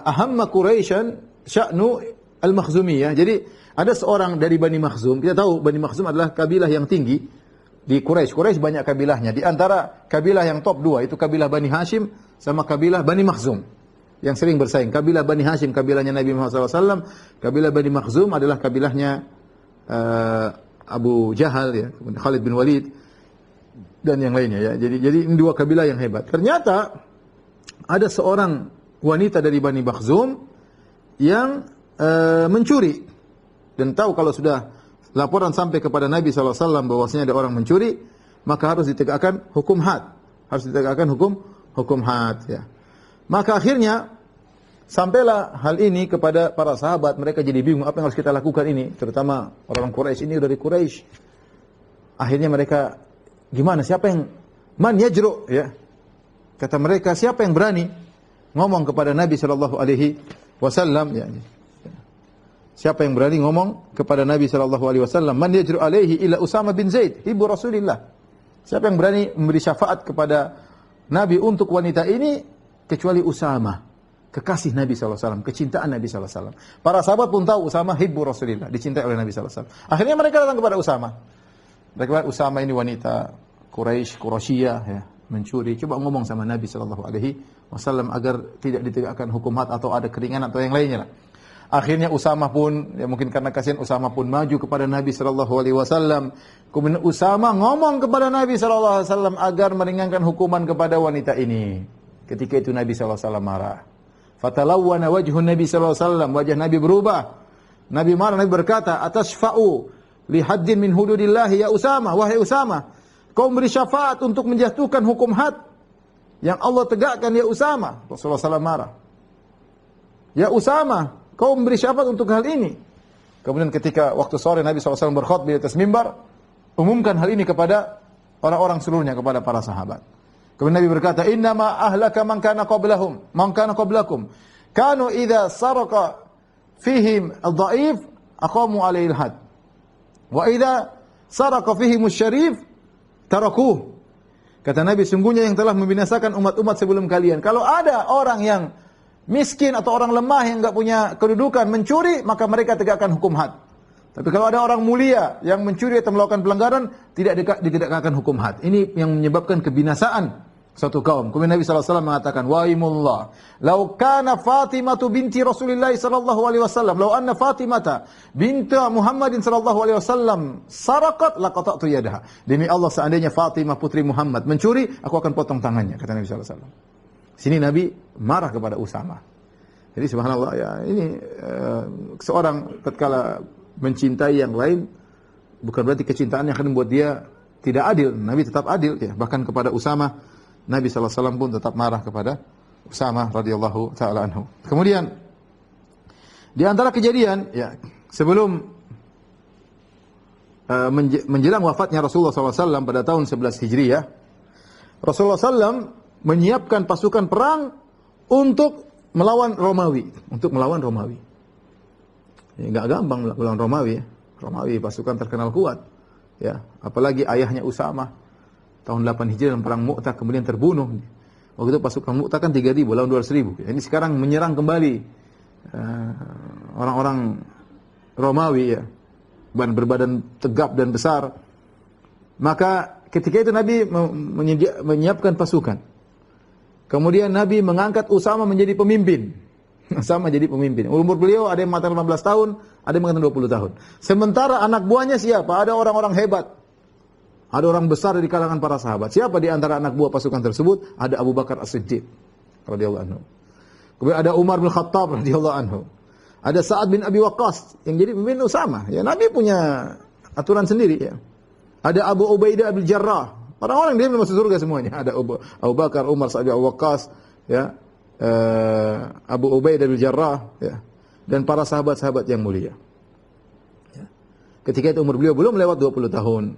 Ahamma Quraisyan sya'nu al-Makhzumiyah. Jadi ada seorang dari Bani Makhzum. Kita tahu Bani Makhzum adalah kabilah yang tinggi di Quraisy. Quraisy banyak kabilahnya. Di antara kabilah yang top 2 itu kabilah Bani Hashim sama kabilah Bani Makhzum yang sering bersaing. Kabilah Bani Hashim kabilahnya Nabi Muhammad SAW. Kabilah Bani Makhzum adalah kabilahnya Abu Jahal, ya, Khalid bin Walid dan yang lainnya, ya. Jadi ini 2 kabilah yang hebat. Ternyata ada seorang wanita dari Bani Makhzum yang mencuri, dan tahu kalau sudah laporan sampai kepada Nabi SAW bahwasanya ada orang mencuri, maka harus ditegakkan hukum had. Harus ditegakkan hukum had, ya. Maka akhirnya sampailah hal ini kepada para sahabat. Mereka jadi bingung, apa yang harus kita lakukan ini, terutama orang Quraisy ini dari Quraisy. Akhirnya mereka, gimana, siapa yang man yajru, ya. Kata mereka, siapa yang berani ngomong kepada Nabi sallallahu alaihi wasallam, ya. Siapa yang berani ngomong kepada Nabi sallallahu alaihi wasallam, man yajru alaihi illa Usama bin Zaid, ibu Rasulillah. Siapa yang berani memberi syafaat kepada Nabi untuk wanita ini kecuali Usama, kekasih Nabi SAW, kecintaan Nabi SAW. Para sahabat pun tahu Usama hibbu Rasulillah, dicintai oleh Nabi SAW. Akhirnya mereka datang kepada Usama. Mereka, Usama ini wanita Quraisyiyah, ya, mencuri. Coba ngomong sama Nabi SAW agar tidak ditegakkan hukum had atau ada keringanan atau yang lainnya. Akhirnya Usama pun, ya mungkin karena kasihan, Usama pun maju kepada Nabi SAW. Kemudian Usama ngomong kepada Nabi SAW agar meringankan hukuman kepada wanita ini. Ketika itu Nabi SAW marah. Fatalawwana wajhun Nabi SAW. Wajah Nabi berubah. Nabi marah, Nabi berkata, "Atashfa'u li haddin min hududillahi ya Usama." Wahai Usama, kau beri syafaat untuk menjatuhkan hukum had yang Allah tegakkan, ya Usama. Rasulullah SAW marah. Ya Usama, kau memberi syafaat untuk hal ini. Kemudian ketika waktu sore Nabi SAW berkhutbah di atas mimbar, umumkan hal ini kepada orang-orang seluruhnya, kepada para sahabat. Kemudian Nabi berkata, "Innama ahlaka man kana qablakum. Kanu idza saraka fihim ad-dha'if aqamu 'alaihi al-had. Wa idza saraka fihim asy-syarif tarakuh." Kata Nabi, sungguhnya yang telah membinasakan umat-umat sebelum kalian, kalau ada orang yang miskin atau orang lemah yang enggak punya kedudukan mencuri, maka mereka tegakkan hukum had. Tapi kalau ada orang mulia yang mencuri atau melakukan pelanggaran, tidak ditegakkan hukum had. Ini yang menyebabkan kebinasaan suatu kaum. Kemudian Nabi SAW mengatakan, "Waimullah, lau kana Fatimatu binti Rasulillah sallallahu alaihi wasallam, lau anna Fatimata binta Muhammadin sallallahu alaihi wasallam sarakat laqata'tu yadaha." Demi Allah, seandainya Fatimah putri Muhammad mencuri, aku akan potong tangannya, kata Nabi SAW. Sini Nabi marah kepada Usama. Jadi subhanallah, ya, ini seorang tatkala mencintai yang lain, bukan berarti kecintaan yang akan membuat dia tidak adil. Nabi tetap adil, ya. Bahkan kepada Usama, Nabi SAW pun tetap marah kepada Usama radhiyallahu ta'ala anhu. Kemudian di antara kejadian, ya, sebelum menjelang wafatnya Rasulullah SAW pada tahun 11 Hijriah, Rasulullah SAW menyiapkan pasukan perang untuk melawan Romawi, Ya, enggak gampang melawan Romawi ya. Romawi pasukan terkenal kuat. Ya, apalagi ayahnya Usamah tahun 8 Hijriah dalam perang Mu'tah kemudian terbunuh. Waktu itu pasukan Mu'tah kan 3.000 lawan 200.000. Ini sekarang menyerang kembali orang-orang Romawi ya. Berbadan tegap dan besar. Maka ketika itu Nabi menyiapkan pasukan. Kemudian Nabi mengangkat Usamah menjadi pemimpin. Sama jadi pemimpin. Umur beliau ada yang mengatakan 15 tahun, ada yang mengatakan 20 tahun. Sementara anak buahnya siapa? Ada orang-orang hebat. Ada orang besar di kalangan para sahabat. Siapa di antara anak buah pasukan tersebut? Ada Abu Bakar As-Siddiq radhiyallahu anhu. Kemudian ada Umar bin Khattab radhiyallahu anhu. Ada Sa'ad bin Abi Waqqas yang jadi pemimpin Usamah. Ya, Nabi punya aturan sendiri ya. Ada Abu Ubaidah bin Jarrah. Orang-orang dia masuk surga semuanya. Ada Abu Bakar, Umar, Sa'ad bin Abi Waqqas, ya. Abu Ubaidah bin Jarrah ya, dan para sahabat-sahabat yang mulia. Ya. Ketika itu umur beliau belum lewat 20 tahun.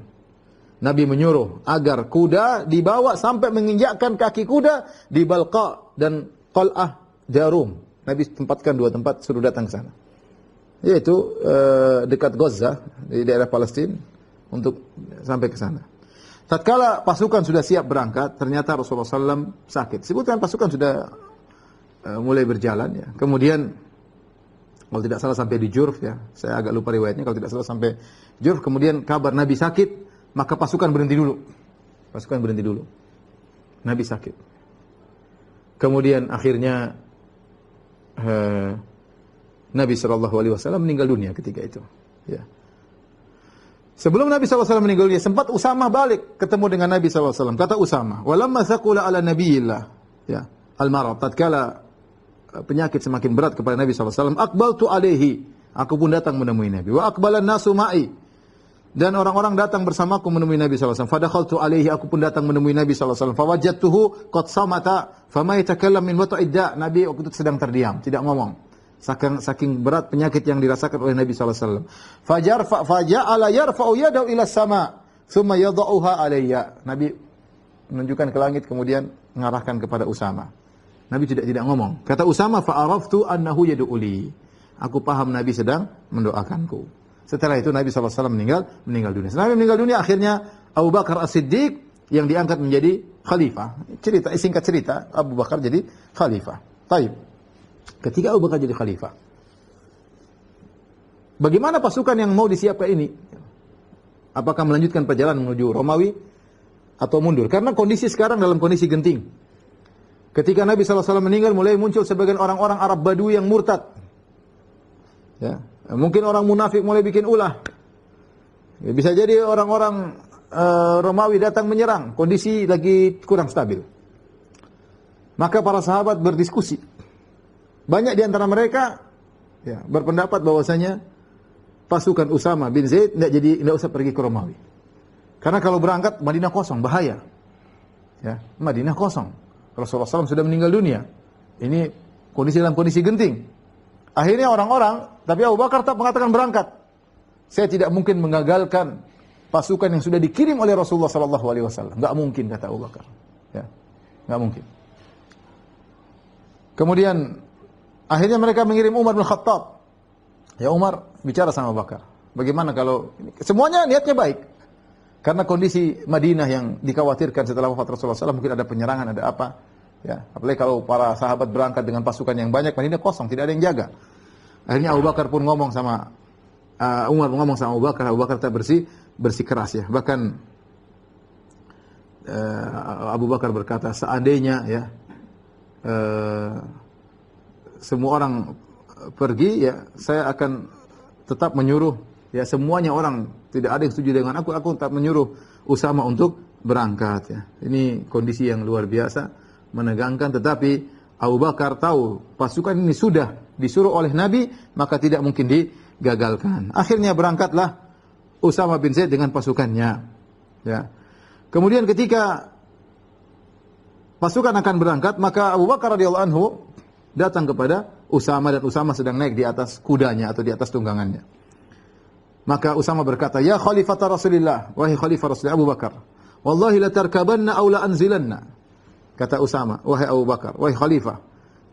Nabi menyuruh agar kuda dibawa sampai menginjakkan kaki kuda di Balqa dan Qal'ah Jarum. Nabi tempatkan 2 tempat suruh datang ke sana. Yaitu dekat Gaza di daerah Palestina untuk sampai ke sana. Tatkala pasukan sudah siap berangkat, ternyata Rasulullah SAW sakit. Sebutkan pasukan sudah mulai berjalan ya. Kemudian kalau tidak salah sampai di Jurf ya. Saya agak lupa riwayatnya, kalau tidak salah sampai Jurf. Kemudian kabar Nabi sakit, maka pasukan berhenti dulu. Nabi sakit. Kemudian akhirnya Nabi SAW meninggal dunia ketika itu. Ya. Sebelum Nabi SAW meninggal dunia, sempat Usamah balik ketemu dengan Nabi SAW. Kata Usamah, "Walamma thaqula ala nabiyillah." Ya, al-marad. Tatkala penyakit semakin berat kepada Nabi SAW, "Aqbaltu alaihi." Aku pun datang menemui Nabi. "Wa aqbalan nasu ma'i." Dan orang-orang datang bersamaku menemui Nabi SAW. "Fadakhaltu alaihi." Aku pun datang menemui Nabi SAW. "Fawajadtuhu qad samata, fama yatakallam min wata'idda." Nabi waktu itu sedang terdiam, tidak ngomong. Saking berat penyakit yang dirasakan oleh Nabi SAW. Faja'ala yarfa'u yadahu ila sama, thumma yada'uha alayya. Nabi menunjukkan ke langit kemudian mengarahkan kepada Usamah. Nabi tidak ngomong. Kata Usamah, fa'araftu annahu yad'uli. Aku paham Nabi sedang mendoakanku. Setelah itu Nabi SAW meninggal dunia. Setelah Nabi meninggal dunia, akhirnya Abu Bakar As-Siddiq yang diangkat menjadi khalifah. Singkat cerita, Abu Bakar jadi khalifah. Taib. Ketika Abu Bakar jadi khalifah, bagaimana pasukan yang mau disiapkan ini? Apakah melanjutkan perjalanan menuju Romawi atau mundur? Karena kondisi sekarang dalam kondisi genting. Ketika Nabi SAW meninggal, mulai muncul sebagian orang-orang Arab Badui yang murtad. Ya, mungkin orang munafik mulai bikin ulah. Ya, bisa jadi orang-orang Romawi datang menyerang. Kondisi lagi kurang stabil. Maka para sahabat berdiskusi. Banyak di antara mereka ya, berpendapat bahwasanya pasukan Usamah bin Zaid tidak usah pergi ke Romawi. Karena kalau berangkat Madinah kosong, bahaya. Ya, Madinah kosong. Rasulullah SAW sudah meninggal dunia. Ini dalam kondisi genting. Akhirnya orang-orang, tapi Abu Bakar tetap mengatakan berangkat. Saya tidak mungkin mengagalkan pasukan yang sudah dikirim oleh Rasulullah SAW. Enggak mungkin, kata Abu Bakar. Ya, enggak mungkin. Kemudian akhirnya mereka mengirim Umar bin Khattab. Ya, Umar bicara sama Abu Bakar. Bagaimana kalau semuanya niatnya baik. Karena kondisi Madinah yang dikhawatirkan setelah wafat Rasulullah SAW, mungkin ada penyerangan, ada apa. Ya, apalagi kalau para sahabat berangkat dengan pasukan yang banyak, Madinah kosong, tidak ada yang jaga. Akhirnya Abu Bakar pun ngomong sama Umar ngomong sama Abu Bakar tetap bersikeras ya. Bahkan Abu Bakar berkata, seandainya ya semua orang pergi ya, saya akan tetap menyuruh ya semuanya orang, tidak ada yang setuju dengan aku tetap menyuruh Usamah untuk berangkat ya. Ini kondisi yang luar biasa, menegangkan, tetapi Abu Bakar tahu pasukan ini sudah disuruh oleh Nabi, maka tidak mungkin digagalkan. Akhirnya berangkatlah Usamah bin Zaid dengan pasukannya. Ya. Kemudian ketika pasukan akan berangkat, maka Abu Bakar radhiyallahu anhu datang kepada Usamah, dan Usamah sedang naik di atas kudanya atau di atas tunggangannya. Maka Usamah berkata, "Ya Khalifata Rasulillah, wahai Khalifah Rasulullah Abu Bakar, wallahi la tarkabanna aw la anzilanna." Kata Usama, wahai Abu Bakar, wahai Khalifah,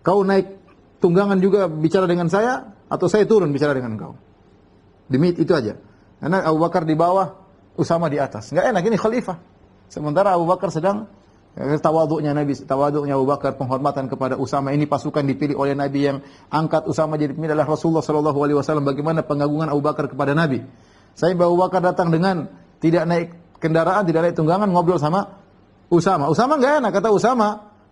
kau naik tunggangan juga bicara dengan saya, atau saya turun bicara dengan kau? Demi itu aja. Karena Abu Bakar di bawah, Usama di atas. Enggak enak, ini Khalifah. Sementara Abu Bakar sedang tawaduknya Nabi, tawaduknya Abu Bakar, penghormatan kepada Usama. Ini pasukan dipilih oleh Nabi yang angkat Usama jadi pemimpin adalah Rasulullah sallallahu alaihi wasallam. Bagaimana pengagungan Abu Bakar kepada Nabi? Saya Abu Bakar datang dengan tidak naik kendaraan, tidak naik tunggangan, ngobrol sama Usama. Usama enggak enak, kata Usama,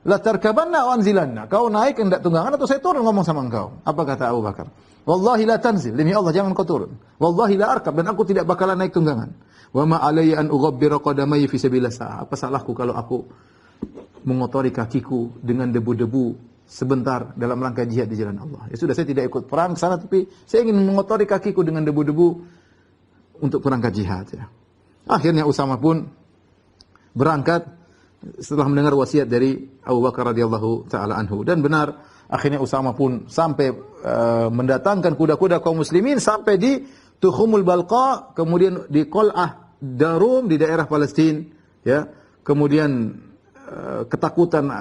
la tarkabanna wa anzilanna. Kau naik hendak tunggangan atau saya turun ngomong sama engkau? Apa kata Abu Bakar? Wallahi la tanzil, demi Allah jangan kau turun. Wallahi la arkab, dan aku tidak bakalan naik tunggangan. Wa ma alayya an ughabbira qadamai fi sabilillah sa'ah. Apa salahku kalau aku mengotori kakiku dengan debu-debu sebentar dalam rangka jihad di jalan Allah? Ya sudah, saya tidak ikut perang sana, tapi saya ingin mengotori kakiku dengan debu-debu untuk perangkat jihad ya. Akhirnya Usama pun berangkat setelah mendengar wasiat dari Abu Bakar radhiyallahu taala anhu, dan benar akhirnya Usama pun sampai mendatangkan kuda-kuda kaum muslimin sampai di Tukhumul Balqa, kemudian di Qal'ah Darum di daerah Palestina ya. Kemudian ketakutan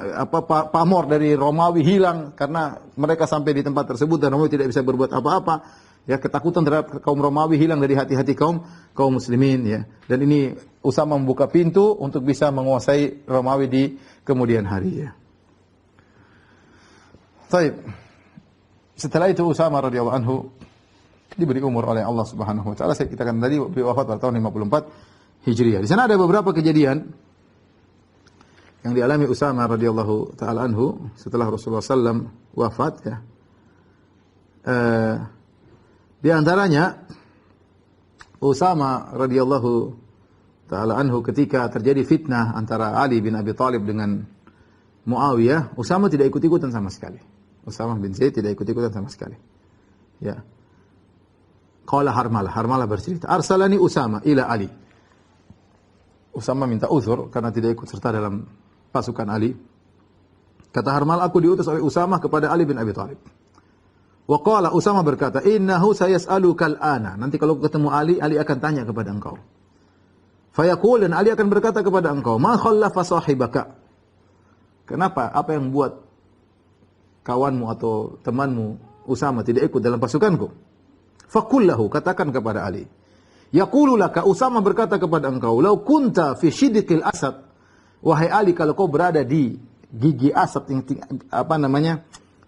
pamor dari Romawi hilang karena mereka sampai di tempat tersebut dan Romawi tidak bisa berbuat apa-apa. Ya, ketakutan terhadap kaum Romawi hilang dari hati-hati kaum muslimin ya. Dan ini Usama membuka pintu untuk bisa menguasai Romawi di kemudian hari ya. Baik. Setelah itu Usama radhiyallahu anhu diberi umur oleh Allah Subhanahu wa taala. Saya katakan tadi beliau wafat pada tahun 54 Hijriah. Di sana ada beberapa kejadian yang dialami Usama radhiyallahu taala anhu setelah Rasulullah sallam wafat ya. Di antaranya Usama radhiyallahu taala anhu ketika terjadi fitnah antara Ali bin Abi Thalib dengan Muawiyah, Usama tidak ikut-ikutan sama sekali. Usama bin Zaid tidak ikut-ikutan sama sekali. Ya. Qala Harmalah bercerita, "Arsalani Usama ila Ali." Usama minta uzur karena tidak ikut serta dalam pasukan Ali. Kata Harmalah, aku diutus oleh Usama kepada Ali bin Abi Thalib. Wa qala, Usama berkata, "Innahu sayas'aluka al-ana." Nanti kalau ketemu Ali akan tanya kepada engkau. Fayaqul, dan Ali akan berkata kepada engkau, "Ma khallafa sahibaka?" Kenapa? Apa yang buat kawanmu atau temanmu Usama tidak ikut dalam pasukanku? Faqul lahu, katakan kepada Ali. Yaqulu laka, Usama berkata kepada engkau, "Lau kunta fi shidqil asad." Wahai Ali, kalau kau berada di gigi asad yang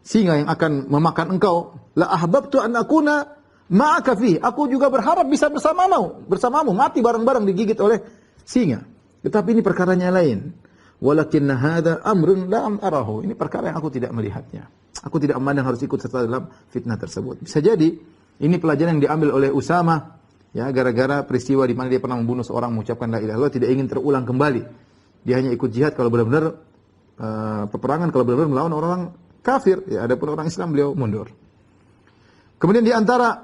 singa yang akan memakan engkau, la ahbabtu an akuna ma'aka fi. Aku juga berharap bisa bersamamu, mati bareng-bareng digigit oleh singa. Tetapi ini perkaranya lain. Walakinna hadza amrun la arahu. Ini perkara yang aku tidak melihatnya. Aku tidak memandang harus ikut serta dalam fitnah tersebut. Bisa jadi ini pelajaran yang diambil oleh Usama ya, gara-gara peristiwa di mana dia pernah membunuh seorang mengucapkan la ilaha illallah, tidak ingin terulang kembali. Dia hanya ikut jihad kalau benar-benar peperangan, kalau benar-benar melawan orang kafir, ya, adapun orang Islam beliau mundur. Kemudian di antara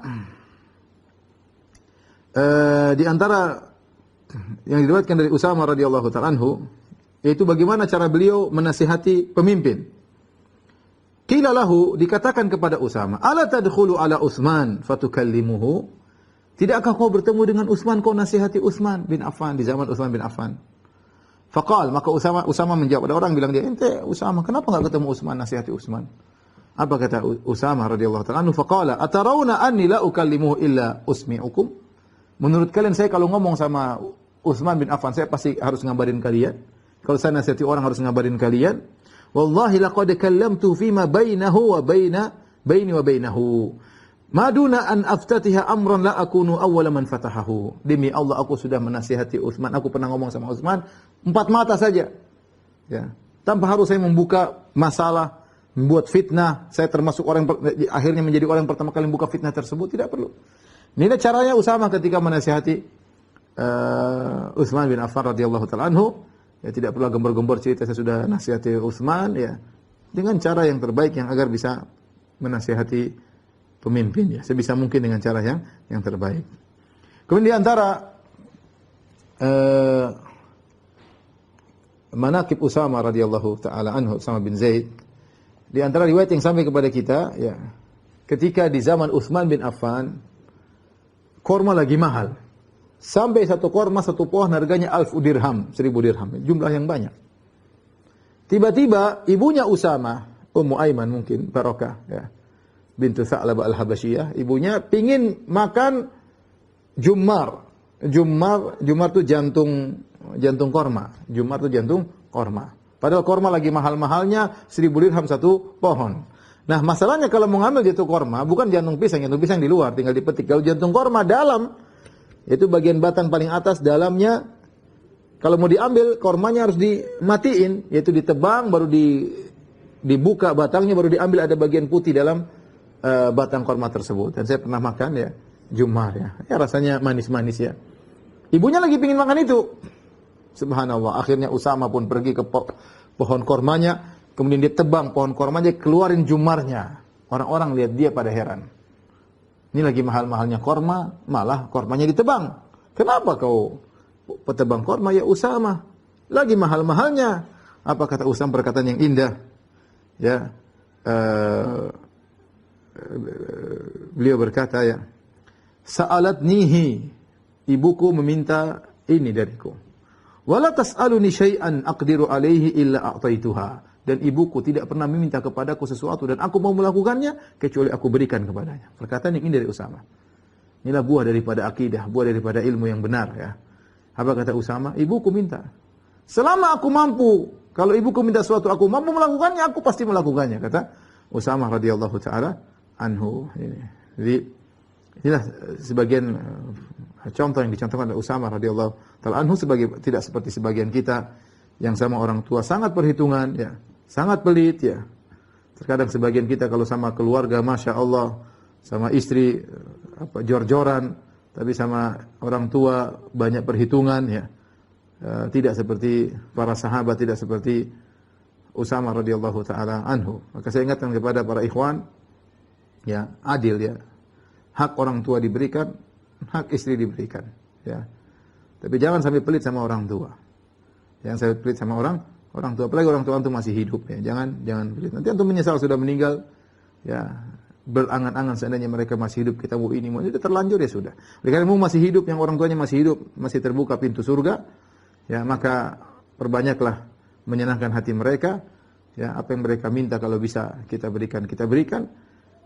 yang diriwayatkan dari Usama radhiyallahu ta'ala anhu, yaitu bagaimana cara beliau menasihati pemimpin. Qila lahu, dikatakan kepada Usama, "Ala tadkhulu ala Utsman fatukallimuhu?" Tidakkah kau bertemu dengan Utsman, kau nasihati Utsman bin Affan di zaman Utsman bin Affan? Faqal, maka Usama menjawab. Ada orang bilang dia, "Ente Usama, kenapa enggak ketemu Utsman, nasihati Utsman?" Apa kata Usama radhiyallahu ta'ala anhu? Faqala, "Atarawna anni la ukallimuhu illa usmi'ukum?" Menurut kalian saya kalau ngomong sama Utsman bin Affan, saya pasti harus ngabarin kalian. Kalau saya nasihati orang harus ngabarin kalian. Wallahi laqad kallamtu fima bainahu wa baini wa bainahu. Maduna an aftatiha amran la akunu awwala man fatahahu. Demi Allah aku sudah menasihati Utsman. Aku pernah ngomong sama Utsman 4 mata saja. Ya, tanpa harus saya membuka masalah, membuat fitnah. Saya termasuk orang akhirnya menjadi orang yang pertama kali membuka fitnah tersebut, tidak perlu. Ini caranya Usama ketika menasihati Utsman bin Affan radhiyallahu ta'ala anhu. Ya, tidak perlu gembor-gembor cerita saya sudah nasihati Utsman ya. Dengan cara yang terbaik yang agar bisa menasihati pemimpin ya, sebisa mungkin dengan cara yang terbaik. Kemudian di antara manaqib Usama radhiyallahu taala anhu, Usama bin Zaid, di antara riwayat yang sampai kepada kita ya, ketika di zaman Utsman bin Affan korma lagi mahal. Sampai satu korma, satu pohon harganya 1.000 dirham, 1.000 dirham, jumlah yang banyak. Tiba-tiba ibunya Usama, Ummu Aiman mungkin, Barokah ya, bintu Tha'labah al-Habasyiyah, ibunya pingin makan jummar. Jummar itu jantung korma. Jummar itu jantung korma. Padahal korma lagi mahal-mahalnya 1.000 dirham satu pohon. Nah, masalahnya kalau mau ngambil jantung korma, bukan jantung pisang di luar, tinggal dipetik. Kalau jantung korma dalam, itu bagian batang paling atas, dalamnya, kalau mau diambil, kormanya harus dimatiin, yaitu ditebang, baru dibuka batangnya, baru diambil, ada bagian putih dalam batang korma tersebut. Dan saya pernah makan ya, jummar ya. Ya rasanya manis-manis ya. Ibunya lagi pingin makan itu. Subhanallah, akhirnya Usama pun pergi ke pohon kormanya, kemudian dia tebang pohon kormanya, keluarin jummarnya. Orang-orang lihat dia pada heran. Ini lagi mahal-mahalnya korma, malah kormanya ditebang. Kenapa kau petebang korma ya Usama? Lagi mahal-mahalnya. Apa kata Usama, perkataan yang indah? Ya, beliau berkata ya, sa'alatnihi, ibuku meminta ini dariku. Wala tas'aluni syai'an aqdiru alaihi illa a'taituha. Dan ibuku tidak pernah meminta kepadaku sesuatu dan aku mau melakukannya kecuali aku berikan kepadanya. Perkataan yang ini dari Usama. Inilah buah daripada akidah, buah daripada ilmu yang benar ya. Apa kata Usama? Ibuku minta. Selama aku mampu, kalau ibuku minta sesuatu aku mampu melakukannya, aku pasti melakukannya, kata Usama radhiyallahu taala anhu. Jadi inilah sebagian contoh yang dicontohkan oleh Usama radhiyallahu taala anhu, tidak seperti sebagian kita yang sama orang tua sangat perhitungan ya. Sangat pelit ya. Terkadang sebagian kita kalau sama keluarga, Masya Allah, sama istri jor-joran, tapi sama orang tua banyak perhitungan ya. Tidak seperti para sahabat, tidak seperti Usama radhiyallahu taala anhu. Maka saya ingatkan kepada para ikhwan ya, adil ya. Hak orang tua diberikan, hak istri diberikan ya. Tapi jangan sampai pelit sama orang tua. Jangan sampai pelit sama orang tua, apalagi orang tua antum masih hidup ya. Jangan pelit. Nanti antum menyesal sudah meninggal ya. Berangan-angan seandainya mereka masih hidup, kita mau ini, mau itu, terlanjur ya sudah. Karena mau masih hidup, yang orang tuanya masih hidup, masih terbuka pintu surga, ya maka perbanyaklah menyenangkan hati mereka, ya apa yang mereka minta kalau bisa kita berikan.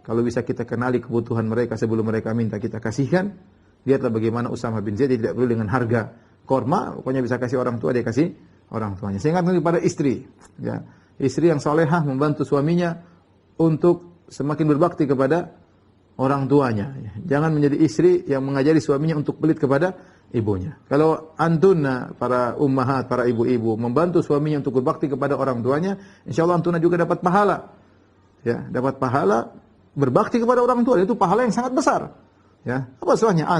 Kalau bisa kita kenali kebutuhan mereka sebelum mereka minta, kita kasihkan. Lihatlah bagaimana Usama bin Zaid tidak perlu dengan harga korma, pokoknya bisa kasih orang tua, dia kasih orang tuanya. Saya ingatkan kepada istri, ya istri yang salehah membantu suaminya untuk semakin berbakti kepada orang tuanya. Jangan menjadi istri yang mengajari suaminya untuk pelit kepada ibunya. Kalau antuna, para ummahat, para ibu-ibu, membantu suaminya untuk berbakti kepada orang tuanya, insya Allah antuna juga dapat pahala. Ya, dapat pahala berbakti kepada orang tua. Itu pahala yang sangat besar. Ya, apa soalnya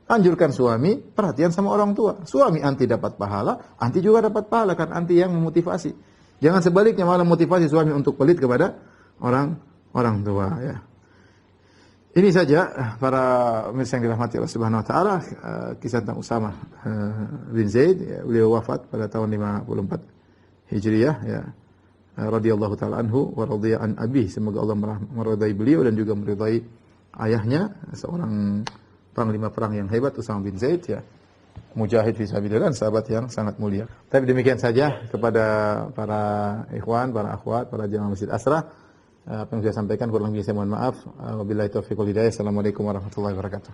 anjurkan suami perhatian sama orang tua. Suami anti dapat pahala, anti juga dapat pahala, kan anti yang memotivasi. Jangan sebaliknya malah motivasi suami untuk pelit kepada orang tua ya. Ini saja para pemirsa yang dirahmati Allah Subhanahu wa taala, kisah tentang Usama bin Zaid ya, beliau wafat pada tahun 54 Hijriah ya. Radhiyallahu taala anhu wa radhiya an abi, semoga Allah meridai beliau dan juga meridai ayahnya, seorang panglima perang yang hebat, Usama bin Zaid ya. Mujahid fi sabilillah, sahabat yang sangat mulia. Tapi demikian saja kepada para ikhwan, para akhwat, para jamaah Masjid Asrah. Apa yang saya sampaikan kurang lebih saya mohon maaf. Wabillahi taufiq wal hidayah. Assalamualaikum warahmatullahi wabarakatuh.